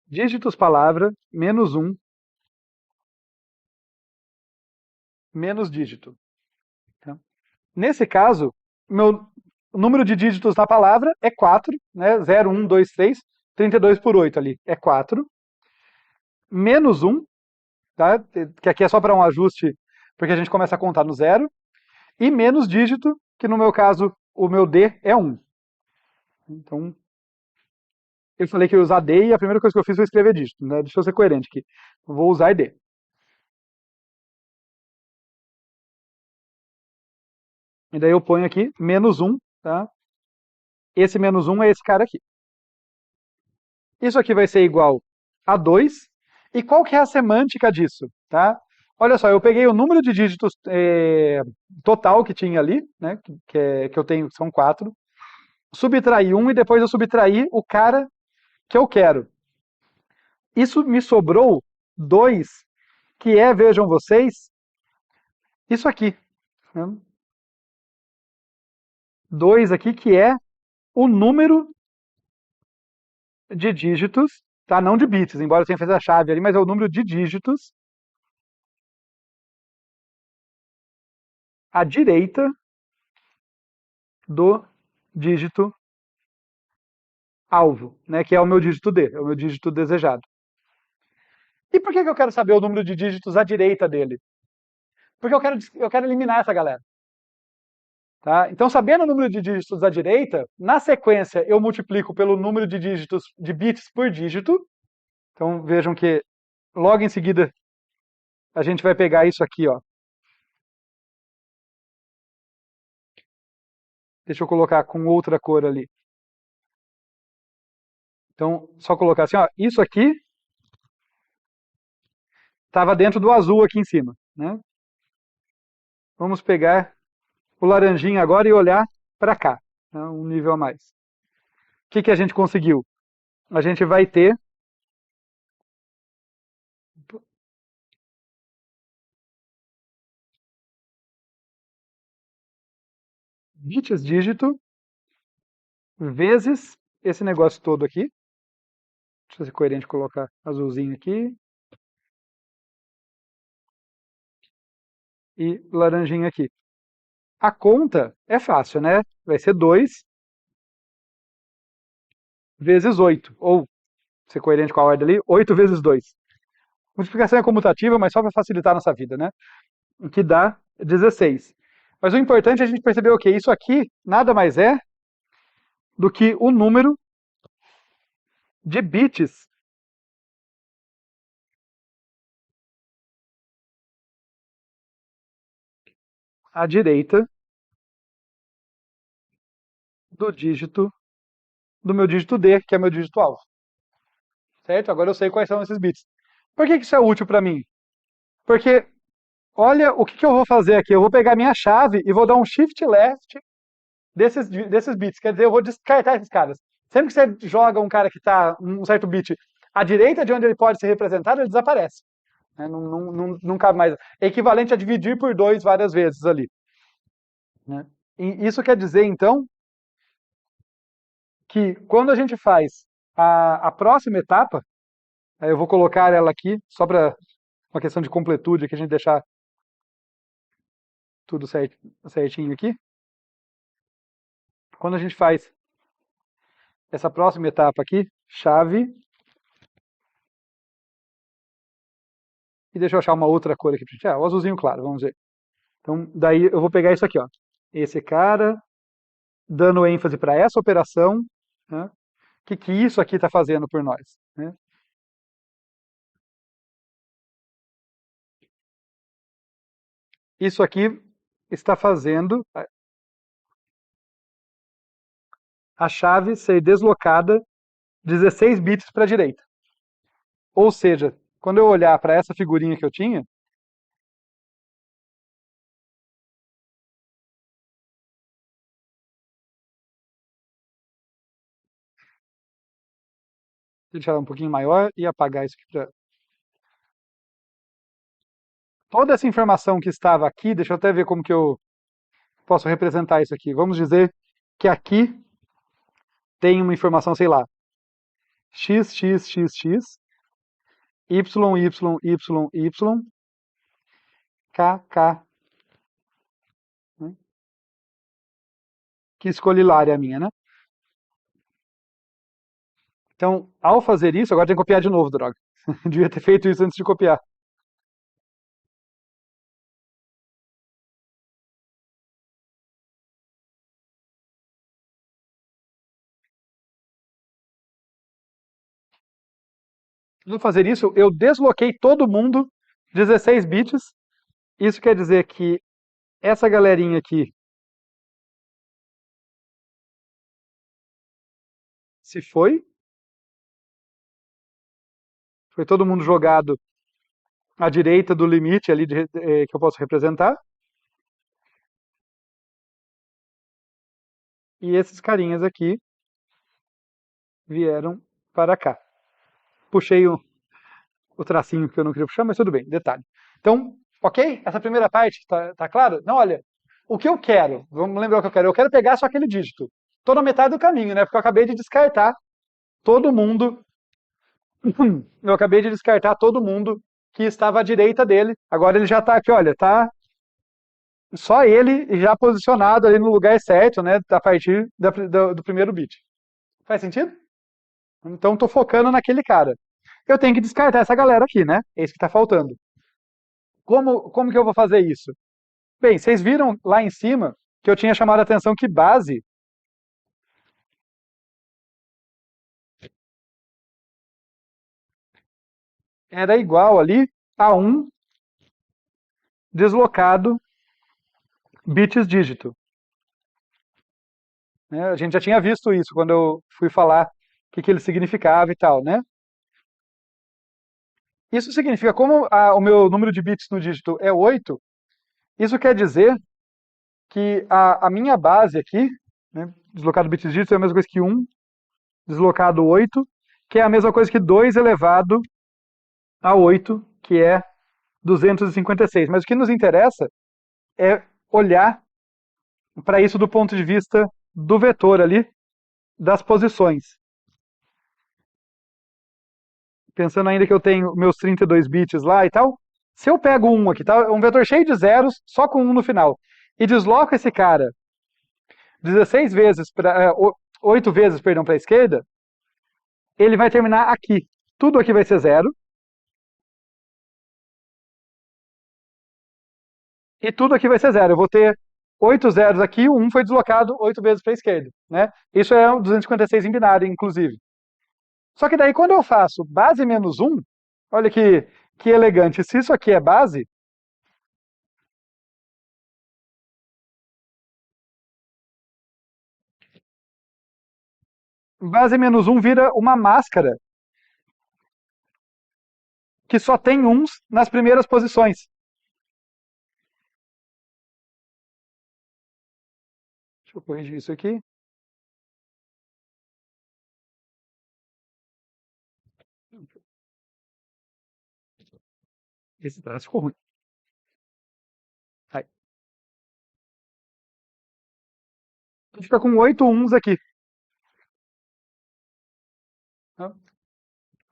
Dígitos palavra, menos 1, menos dígito. Tá? Nesse caso, meu número de dígitos da palavra é 4, né? 0, 1, 2, 3, 32 por 8 ali é 4. Menos 1, tá? Que aqui é só para um ajuste, porque a gente começa a contar no 0. E menos dígito, que no meu caso, o meu D é 1. Então, eu falei que eu ia usar D e a primeira coisa que eu fiz foi escrever dígito, né? Deixa eu ser coerente aqui. Eu vou usar D. E daí eu ponho aqui menos 1, tá? Esse menos 1 é esse cara aqui. Isso aqui vai ser igual a 2. E qual que é a semântica disso? Tá? Olha só, eu peguei o número de dígitos total que tinha ali, né, que eu tenho, que são 4, subtraí 1 e depois eu subtraí o cara que eu quero. Isso me sobrou 2, que é, vejam vocês, isso aqui. Né? 2 aqui, que é o número de dígitos, tá? Não de bits, embora eu tenha feito a chave ali, mas é o número de dígitos à direita do dígito alvo, né, que é o meu dígito D, é o meu dígito desejado. E por que eu quero saber o número de dígitos à direita dele? Porque eu quero eliminar essa galera. Tá? Então, sabendo o número de dígitos à direita, na sequência eu multiplico pelo número de dígitos de bits por dígito. Então, vejam que logo em seguida a gente vai pegar isso aqui, ó. Deixa eu colocar com outra cor ali. Então, só colocar assim, ó, isso aqui estava dentro do azul aqui em cima, né? Vamos pegar o laranjinha agora e olhar para cá, né? Um nível a mais. O que a gente conseguiu? A gente vai ter bits dígito vezes esse negócio todo aqui. Deixa eu ser coerente, colocar azulzinho aqui. E laranjinha aqui. A conta é fácil, né? Vai ser 2 vezes 8. Ou, ser coerente com a ordem ali, 8 vezes 2. Multiplicação é comutativa, mas só para facilitar a nossa vida, né? O que dá 16. Mas o importante é a gente perceber o quê? Isso aqui nada mais é do que o número de bits à direita do meu dígito D, que é meu dígito alvo. Certo? Agora eu sei quais são esses bits. Por que isso é útil para mim? Porque, olha o que eu vou fazer aqui. Eu vou pegar minha chave e vou dar um shift left desses bits. Quer dizer, eu vou descartar esses caras. Sempre que você joga um cara que está um certo bit à direita de onde ele pode ser representado, ele desaparece. Né? Não cabe mais. É equivalente a dividir por 2 várias vezes ali. Né? E isso quer dizer, então, que quando a gente faz a próxima etapa, eu vou colocar ela aqui, só para uma questão de completude, que a gente deixar tudo certinho aqui. quando a gente faz essa próxima etapa aqui, chave, e deixa eu achar uma outra cor aqui pra gente. O azulzinho claro, vamos ver. Então, daí eu vou pegar isso aqui, ó. Esse cara, dando ênfase para essa operação, né? O que isso aqui está fazendo por nós, né? Isso aqui está fazendo a chave ser deslocada 16 bits para a direita. Ou seja, quando eu olhar para essa figurinha que eu tinha, deixar ela um pouquinho maior e apagar isso aqui. Toda essa informação que estava aqui, deixa eu até ver como que eu posso representar isso aqui. Vamos dizer que aqui tem uma informação, sei lá, x, x, x, x, y, y, y, y, k, k, né? Que escolhilária é a minha, né? Então, ao fazer isso, agora tem que copiar de novo, droga. Devia ter feito isso antes de copiar. Ao fazer isso, eu desloquei todo mundo 16 bits. Isso quer dizer que essa galerinha aqui se foi. Foi todo mundo jogado à direita do limite ali que eu posso representar. E esses carinhas aqui vieram para cá. Puxei o tracinho que eu não queria puxar, mas tudo bem, detalhe. Então, ok? Essa primeira parte, tá claro? Não, olha, o que eu quero, vamos lembrar o que eu quero. Eu quero pegar só aquele dígito. Tô na metade do caminho, né? Porque eu acabei de descartar todo mundo. Eu acabei de descartar todo mundo que estava à direita dele. Agora ele já está aqui, olha, tá só ele já posicionado ali no lugar certo, né? A partir do primeiro bit. Faz sentido? Então estou focando naquele cara. Eu tenho que descartar essa galera aqui, né? É isso que está faltando. Como que eu vou fazer isso? Bem, vocês viram lá em cima que eu tinha chamado a atenção que base era igual ali a 1 deslocado bits dígito. Né? A gente já tinha visto isso quando eu fui falar o que ele significava e tal, né? Isso significa, como o meu número de bits no dígito é 8, isso quer dizer que a minha base aqui, né, deslocado bits dígito é a mesma coisa que 1 deslocado 8, que é a mesma coisa que 2 elevado a 8, que é 256. Mas o que nos interessa é olhar para isso do ponto de vista do vetor ali, das posições. Pensando ainda que eu tenho meus 32 bits lá e tal, se eu pego um aqui, tá? Um vetor cheio de zeros, só com um no final, e desloco esse cara 16 vezes, 8 vezes, perdão, para a esquerda, ele vai terminar aqui. Tudo aqui vai ser zero. E tudo aqui vai ser zero. Eu vou ter 8 zeros aqui, o 1 foi deslocado 8 vezes para a esquerda. Né? Isso é 256 em binário, inclusive. Só que daí, quando eu faço base menos 1, olha que elegante. Se isso aqui é base, base menos 1 vira uma máscara que só tem uns nas primeiras posições. Deixa eu corrigir isso aqui. Esse traço ficou ruim. Aí. Fica com 8 uns aqui.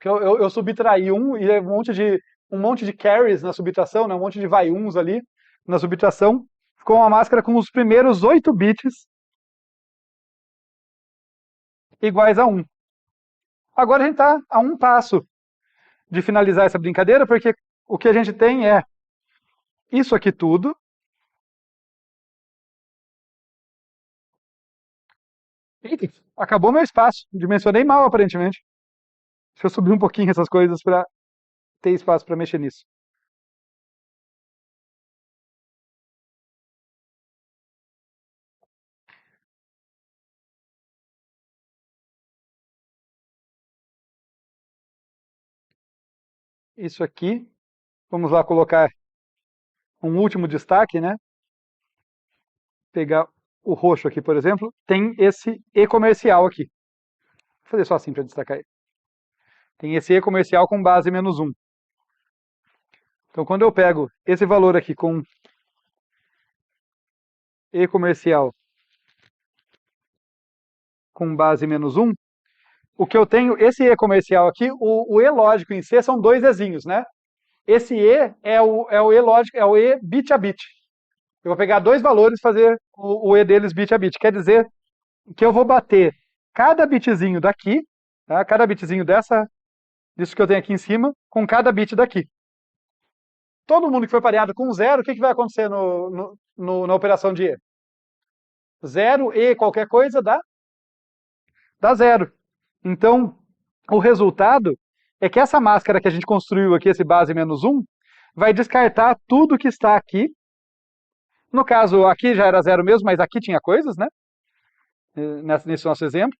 Eu subtraí um e um monte de carries na subtração, né? Um monte de vai uns ali na subtração. Ficou uma máscara com os primeiros 8 bits iguais a 1. Agora a gente está a um passo de finalizar essa brincadeira, porque o que a gente tem é isso aqui tudo. Eita, acabou meu espaço. Dimensionei mal, aparentemente. Deixa eu subir um pouquinho essas coisas para ter espaço para mexer nisso. Isso aqui, vamos lá colocar um último destaque, né? Pegar o roxo aqui, por exemplo, tem esse E comercial aqui. Vou fazer só assim para destacar ele. Tem esse E comercial com base menos 1. Então, quando eu pego esse valor aqui com E comercial com base menos 1, o que eu tenho, esse E comercial aqui, o E lógico em C são dois Ezinhos, né? Esse E é o E lógico, é o E bit a bit. Eu vou pegar dois valores e fazer o E deles bit a bit. Quer dizer que eu vou bater cada bitzinho daqui, tá? Cada bitzinho disso que eu tenho aqui em cima, com cada bit daqui. Todo mundo que foi pareado com 0, o que vai acontecer na operação de E? 0 E qualquer coisa dá 0. Então, o resultado é que essa máscara que a gente construiu aqui, esse base menos 1, vai descartar tudo que está aqui. No caso, aqui já era 0 mesmo, mas aqui tinha coisas, né? Nesse nosso exemplo.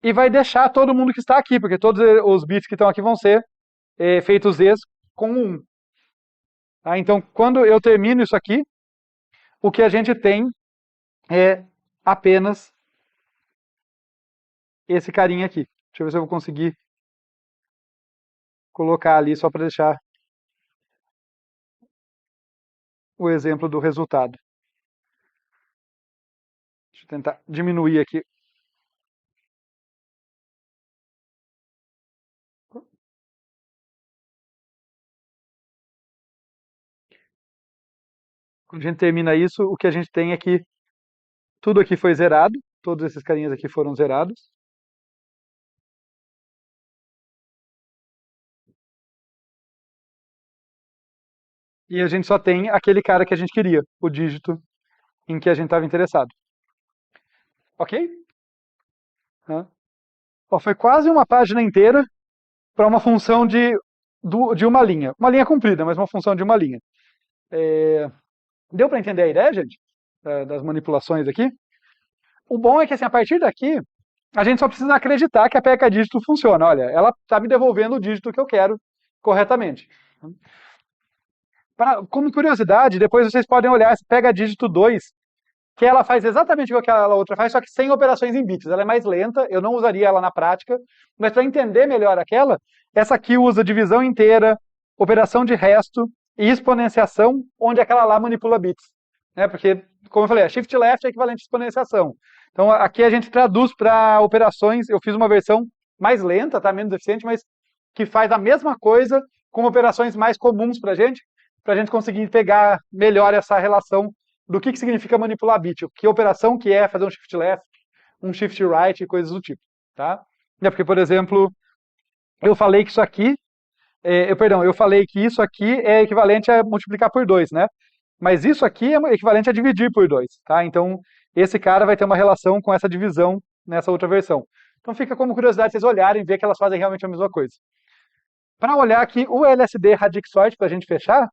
E vai deixar todo mundo que está aqui, porque todos os bits que estão aqui vão ser feitos com 1. Tá? Então, quando eu termino isso aqui, o que a gente tem é apenas esse carinha aqui. Deixa eu ver se eu vou conseguir colocar ali só para deixar o exemplo do resultado. Deixa eu tentar diminuir aqui. Quando a gente termina isso, o que a gente tem é que tudo aqui foi zerado, todos esses carinhas aqui foram zerados. E a gente só tem aquele cara que a gente queria, o dígito em que a gente estava interessado. Ok? Ó, foi quase uma página inteira para uma função de uma linha. Uma linha comprida, mas uma função de uma linha. Deu para entender a ideia, gente? Das manipulações aqui? O bom é que, assim, a partir daqui, a gente só precisa acreditar que a pega dígito funciona. Olha, ela está me devolvendo o dígito que eu quero corretamente. Como curiosidade, depois vocês podem olhar essa pega dígito 2, que ela faz exatamente o que aquela outra faz, só que sem operações em bits. Ela é mais lenta, eu não usaria ela na prática, mas para entender melhor aquela, essa aqui usa divisão inteira, operação de resto e exponenciação, onde aquela lá manipula bits. Né? Porque, como eu falei, a shift left é equivalente à exponenciação. Então aqui a gente traduz para operações, eu fiz uma versão mais lenta, tá? Menos eficiente, mas que faz a mesma coisa com operações mais comuns para a gente conseguir pegar melhor essa relação do que significa manipular bit, que operação que é fazer um shift left, um shift right e coisas do tipo, tá? Porque, por exemplo, eu falei que isso aqui, eu falei que isso aqui é equivalente a multiplicar por 2, né? Mas isso aqui é equivalente a dividir por 2, tá? Então, esse cara vai ter uma relação com essa divisão nessa outra versão. Então, fica como curiosidade vocês olharem e ver que elas fazem realmente a mesma coisa. Para olhar aqui o LSD Radix Sort, para a gente fechar,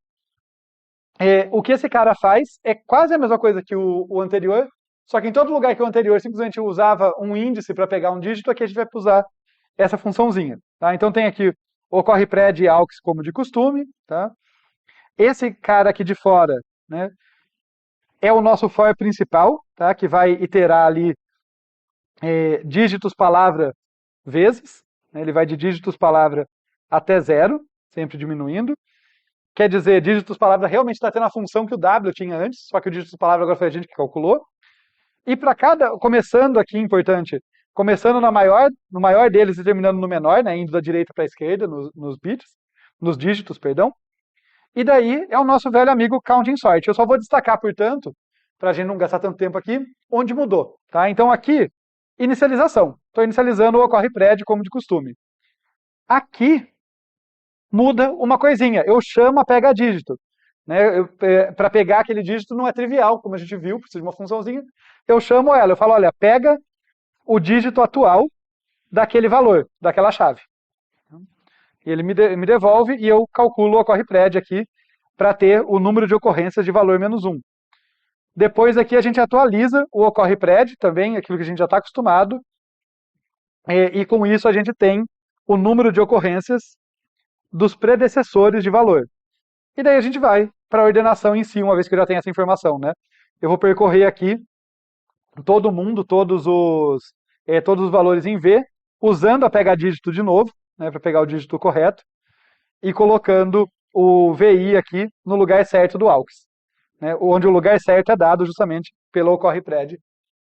o que esse cara faz é quase a mesma coisa que o anterior, só que em todo lugar que o anterior simplesmente usava um índice para pegar um dígito, aqui a gente vai usar essa funçãozinha. Tá? Então tem aqui ocorre pred e aux como de costume. Tá? Esse cara aqui de fora, né, é o nosso for principal, tá? Que vai iterar ali dígitos palavra vezes. Né? Ele vai de dígitos palavra até 0, sempre diminuindo. Quer dizer, dígitos palavra realmente está tendo a função que o W tinha antes, só que o dígitos palavra agora foi a gente que calculou. E para começando aqui, importante, começando no maior deles e terminando no menor, né, indo da direita para a esquerda, nos dígitos, perdão. E daí é o nosso velho amigo counting sort. Eu só vou destacar, portanto, para a gente não gastar tanto tempo aqui, onde mudou. Tá? Então aqui, inicialização. Estou inicializando o ocorre prédio como de costume. Aqui muda uma coisinha. Eu chamo a pega dígito. Né? Para pegar aquele dígito não é trivial, como a gente viu, precisa de uma funçãozinha. Eu chamo ela, eu falo, olha, pega o dígito atual daquele valor, daquela chave. E ele me devolve e eu calculo o ocorre prédio aqui para ter o número de ocorrências de valor -1. Depois aqui a gente atualiza o ocorre prédio, também aquilo que a gente já está acostumado, e com isso a gente tem o número de ocorrências dos predecessores de valor. E daí a gente vai para a ordenação em si, uma vez que eu já tenho essa informação, né? Eu vou percorrer aqui todo mundo, todos os valores em V, usando a pega dígito de novo, né, para pegar o dígito correto, e colocando o VI aqui no lugar certo do AUX, né, onde o lugar certo é dado justamente pelo ocorre prédio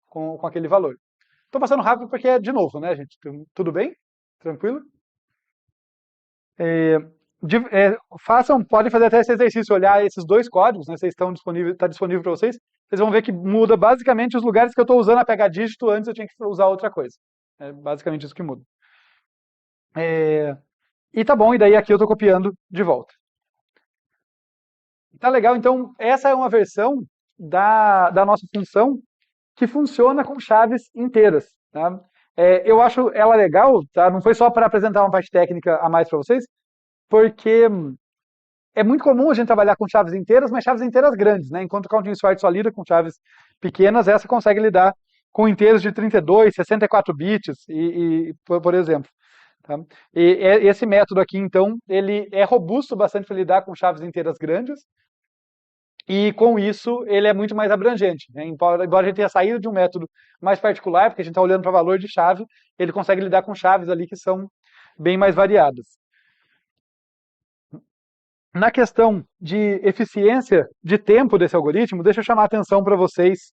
com aquele valor. Estou passando rápido porque é de novo, né, gente? Tudo bem? Tranquilo? Podem fazer até esse exercício, olhar esses dois códigos, né, está disponível para vocês. Vocês vão ver que muda basicamente os lugares que eu estou usando a pegar dígito, antes eu tinha que usar outra coisa. É basicamente isso que muda. E tá bom, e daí aqui eu estou copiando de volta. Tá legal, então essa é uma versão da nossa função que funciona com chaves inteiras. Tá? Eu acho ela legal, tá? Não foi só para apresentar uma parte técnica a mais para vocês, porque é muito comum a gente trabalhar com chaves inteiras, mas chaves inteiras grandes, né? Enquanto o Counting Sort só lida com chaves pequenas, essa consegue lidar com inteiros de 32, 64 bits, por exemplo. Tá? E esse método aqui, então, ele é robusto bastante para lidar com chaves inteiras grandes, e com isso ele é muito mais abrangente. Né? Embora a gente tenha saído de um método mais particular, porque a gente está olhando para valor de chave, ele consegue lidar com chaves ali que são bem mais variadas. Na questão de eficiência de tempo desse algoritmo, deixa eu chamar a atenção para vocês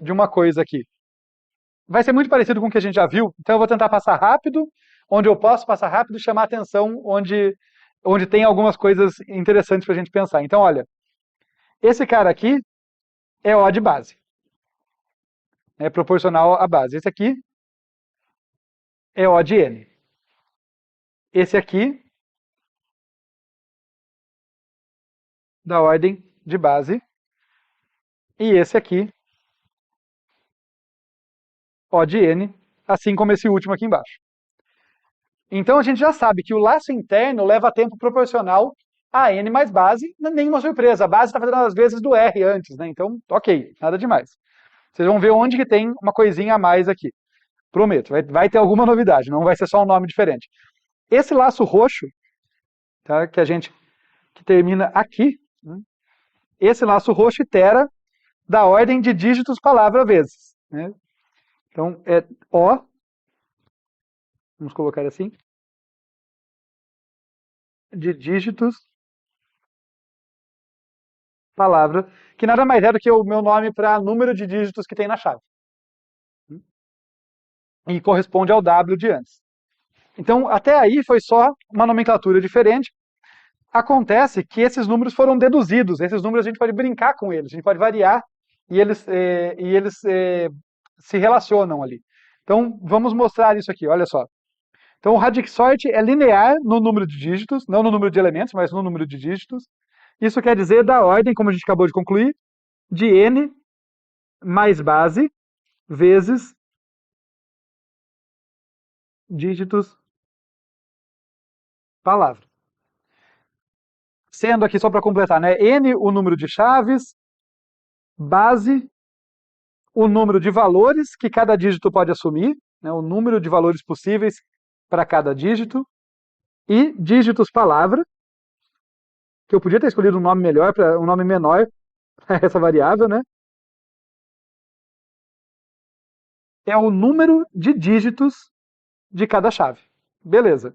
de uma coisa aqui. Vai ser muito parecido com o que a gente já viu, então eu vou tentar passar rápido, onde eu posso passar rápido e chamar a atenção onde tem algumas coisas interessantes para a gente pensar. Então, olha, esse cara aqui é O de base. É proporcional à base. Esse aqui é O de N. Esse aqui, da ordem de base. E esse aqui, O de N, assim como esse último aqui embaixo. Então a gente já sabe que o laço interno leva tempo proporcional a N mais base, nenhuma surpresa. A base está fazendo as vezes do R antes, né? Então, ok, nada demais. Vocês vão ver onde que tem uma coisinha a mais aqui. Prometo, vai ter alguma novidade, não vai ser só um nome diferente. Esse laço roxo, tá, que termina aqui, né, esse laço roxo itera da ordem de dígitos palavra vezes. Né? Então, é O, vamos colocar assim, de dígitos palavra, que nada mais é do que o meu nome para número de dígitos que tem na chave. E corresponde ao W de antes. Então, até aí foi só uma nomenclatura diferente. Acontece que esses números foram deduzidos. Esses números a gente pode brincar com eles, a gente pode variar e eles se relacionam ali. Então, vamos mostrar isso aqui, olha só. Então, o Radix Sort é linear no número de dígitos, não no número de elementos, mas no número de dígitos. Isso quer dizer da ordem, como a gente acabou de concluir, de N mais base vezes dígitos palavra. Sendo aqui, só para completar, né? N o número de chaves, base o número de valores que cada dígito pode assumir, né? O número de valores possíveis para cada dígito, e dígitos palavra, que eu podia ter escolhido um nome melhor, um nome menor para essa variável, né? É o número de dígitos de cada chave. Beleza.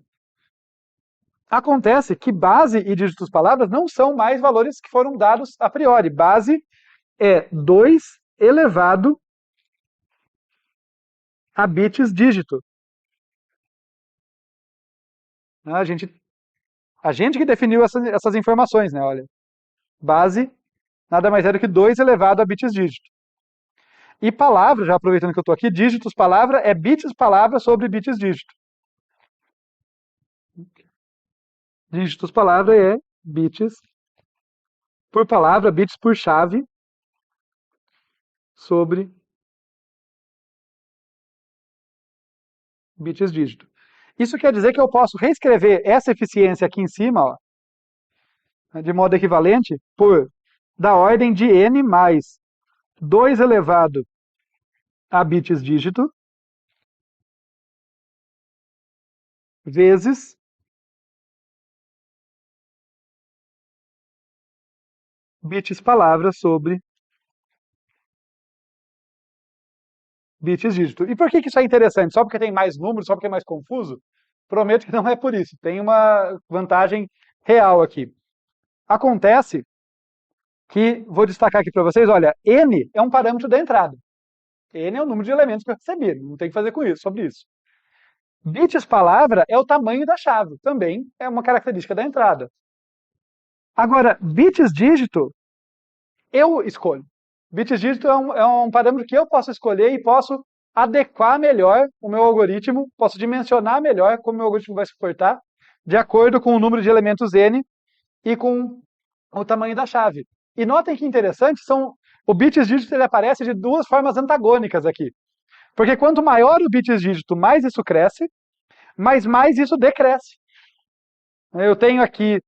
Acontece que base e dígitos palavras não são mais valores que foram dados a priori. Base é 2 elevado a bits dígito. A gente que definiu essas informações, né? Olha, base nada mais é do que 2 elevado a bits dígito. E palavra, já aproveitando que eu estou aqui, dígitos palavra é bits palavra sobre bits dígito. Dígitos palavra é bits por palavra, bits por chave sobre bits dígito. Isso quer dizer que eu posso reescrever essa eficiência aqui em cima, ó, de modo equivalente, por da ordem de n mais 2 elevado a bits dígito vezes bits palavra sobre bits dígito. E por que isso é interessante? Só porque tem mais números, só porque é mais confuso? Prometo que não é por isso. Tem uma vantagem real aqui. Acontece que, vou destacar aqui para vocês, olha, n é um parâmetro da entrada. N é o número de elementos que eu recebi, não tem que fazer com isso, sobre isso. Bits palavra é o tamanho da chave, também é uma característica da entrada. Agora, bits dígito, eu escolho. Bits dígito é um parâmetro que eu posso escolher e posso adequar melhor o meu algoritmo, posso dimensionar melhor como o meu algoritmo vai se comportar, de acordo com o número de elementos n e com o tamanho da chave. E notem que interessante, o bits dígito ele aparece de duas formas antagônicas aqui. Porque quanto maior o bits dígito, mais isso cresce, mas mais isso decresce. Eu tenho aqui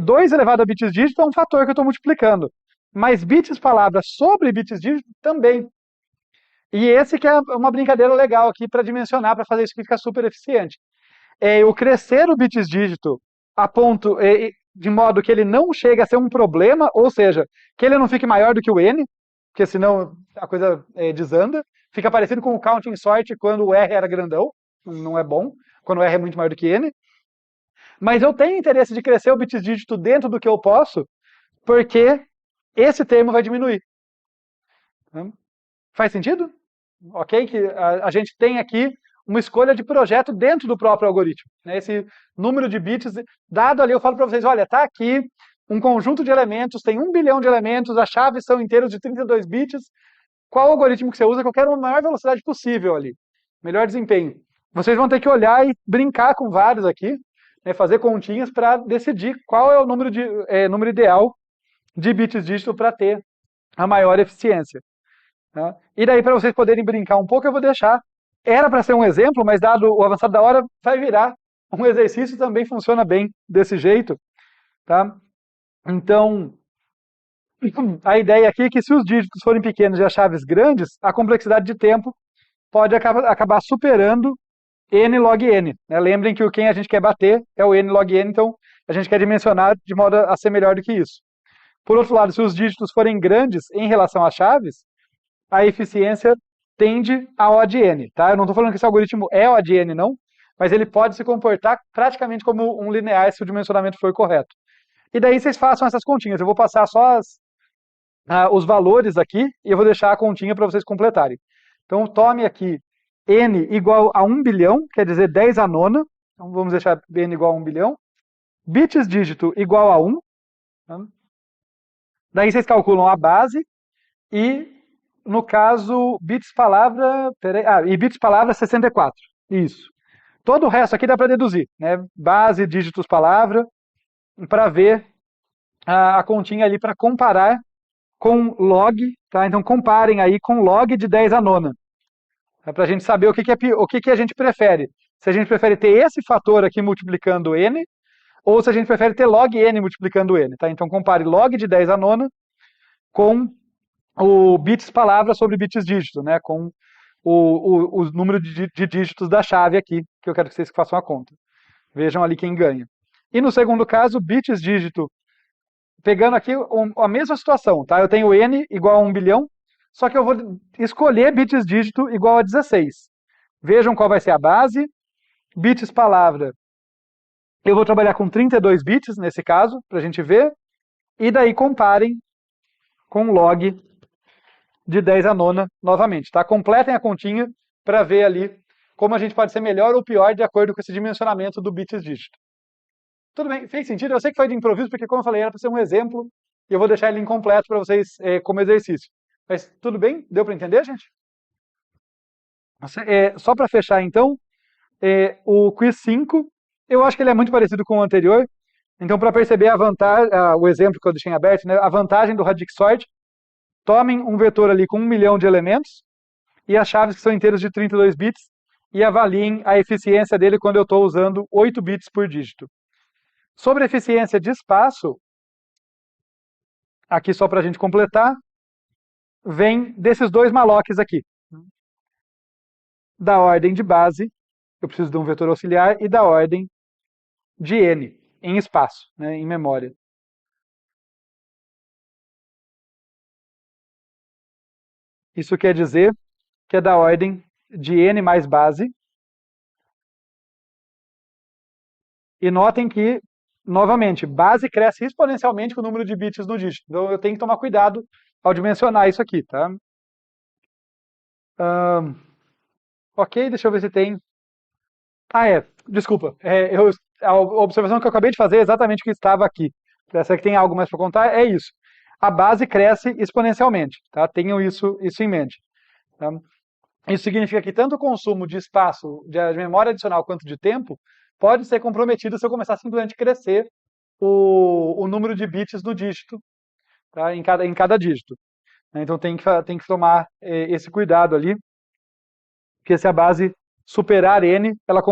2 elevado a bits dígito é um fator que eu estou multiplicando. Mas bits palavra sobre bits dígito também. E esse que é uma brincadeira legal aqui para dimensionar, para fazer isso que fica super eficiente. Eu crescer o bits dígito a ponto, de modo que ele não chegue a ser um problema, ou seja, que ele não fique maior do que o n, porque senão a coisa desanda. Fica parecido com o counting sort quando o R era grandão, não é bom, quando o R é muito maior do que n. Mas eu tenho interesse de crescer o bits dígito dentro do que eu posso, porque esse termo vai diminuir. Faz sentido? Ok? Que a gente tem aqui uma escolha de projeto dentro do próprio algoritmo. Esse número de bits, dado ali, eu falo para vocês, olha, está aqui um conjunto de elementos, tem 1 bilhão de elementos, as chaves são inteiros de 32 bits. Qual algoritmo que você usa? Que eu quero a maior velocidade possível ali. Melhor desempenho. Vocês vão ter que olhar e brincar com vários aqui, fazer continhas para decidir qual é o número ideal de bits dígito para ter a maior eficiência. Tá? E daí, para vocês poderem brincar um pouco, eu vou deixar. Era para ser um exemplo, mas dado o avançado da hora, vai virar um exercício, também funciona bem desse jeito. Tá? Então, a ideia aqui é que se os dígitos forem pequenos e as chaves grandes, a complexidade de tempo pode acabar superando n log n. Lembrem que quem a gente quer bater é o n log n, então a gente quer dimensionar de modo a ser melhor do que isso. Por outro lado, se os dígitos forem grandes em relação às chaves, a eficiência tende a O de n. Tá? Eu não estou falando que esse algoritmo é O de n, não, mas ele pode se comportar praticamente como um linear se o dimensionamento for correto. E daí vocês façam essas continhas. Eu vou passar só os valores aqui e eu vou deixar a continha para vocês completarem. Então, tome aqui n igual a 1 bilhão, quer dizer 10 à nona. Então, vamos deixar n igual a 1 bilhão. Bits dígito igual a 1. Tá? Daí vocês calculam a base e, no caso, bits palavra... e bits palavra 64. Isso. Todo o resto aqui dá para deduzir. Base, dígitos palavra, para ver a continha ali para comparar com log. Tá? Então, comparem aí com log de 10 à nona. Para a gente saber o que a gente prefere. Se a gente prefere ter esse fator aqui multiplicando n, ou se a gente prefere ter log n multiplicando n. Tá? Então, compare log de 10 à nona com o bits palavra sobre bits dígito, com o número de dígitos da chave aqui, que eu quero que vocês façam a conta. Vejam ali quem ganha. E no segundo caso, bits dígito, pegando aqui a mesma situação. Tá? Eu tenho n igual a 1 bilhão, só que eu vou escolher bits dígito igual a 16. Vejam qual vai ser a base. Bits palavra, eu vou trabalhar com 32 bits nesse caso, para a gente ver. E daí comparem com log de 10 à nona novamente. Tá? Completem a continha para ver ali como a gente pode ser melhor ou pior de acordo com esse dimensionamento do bits dígito. Tudo bem? Fez sentido? Eu sei que foi de improviso, porque como eu falei, era para ser um exemplo, e eu vou deixar ele incompleto para vocês como exercício. Mas tudo bem? Deu para entender, gente? Só para fechar, então, o quiz 5, eu acho que ele é muito parecido com o anterior. Então, para perceber a vantagem, o exemplo que eu deixei aberto, né, a vantagem do Radix Sort, tomem um vetor ali com 1 milhão de elementos e as chaves que são inteiras de 32 bits e avaliem a eficiência dele quando eu estou usando 8 bits por dígito. Sobre a eficiência de espaço, aqui só para a gente completar, vem desses dois mallocs aqui. Da ordem de base, eu preciso de um vetor auxiliar, e da ordem de n, em espaço, né, em memória. Isso quer dizer que é da ordem de n mais base. E notem que, novamente, base cresce exponencialmente com o número de bits no dígito. Então eu tenho que tomar cuidado ao dimensionar isso aqui, tá? Ok, deixa eu ver se tem... Desculpa. A observação que eu acabei de fazer é exatamente o que estava aqui. Será que tem algo mais para contar? É isso. A base cresce exponencialmente, tá? Tenham isso em mente. Tá? Isso significa que tanto o consumo de espaço, de memória adicional, quanto de tempo, pode ser comprometido se eu começar simplesmente a crescer o número de bits no dígito, tá? em cada dígito. Então tem que tomar esse cuidado ali, porque se a base superar n, ela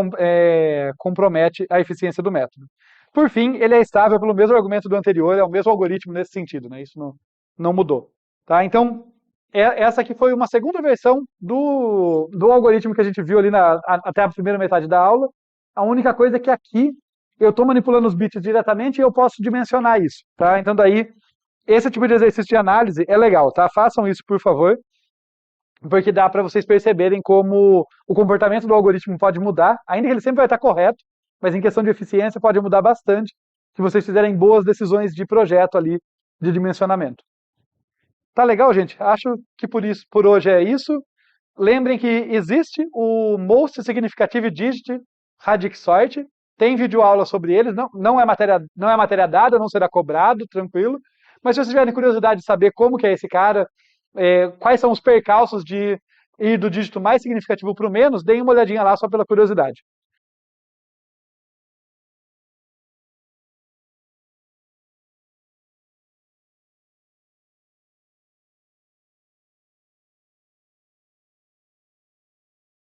compromete a eficiência do método. Por fim, ele é estável pelo mesmo argumento do anterior, é o mesmo algoritmo nesse sentido, né? Isso não mudou. Tá? Então, essa aqui foi uma segunda versão do algoritmo que a gente viu ali até a primeira metade da aula. A única coisa é que aqui eu estou manipulando os bits diretamente e eu posso dimensionar isso. Tá? Então, daí, esse tipo de exercício de análise é legal. Tá? Façam isso, por favor, porque dá para vocês perceberem como o comportamento do algoritmo pode mudar, ainda que ele sempre vai estar correto, mas em questão de eficiência pode mudar bastante se vocês fizerem boas decisões de projeto ali, de dimensionamento. Tá legal, gente? Acho que por hoje é isso. Lembrem que existe o Most Significative Digit Radix Sort. Tem videoaula sobre eles. Não é matéria dada, não será cobrado, tranquilo. Mas se vocês tiverem curiosidade de saber como que é esse cara, quais são os percalços de ir do dígito mais significativo para o menos, deem uma olhadinha lá só pela curiosidade.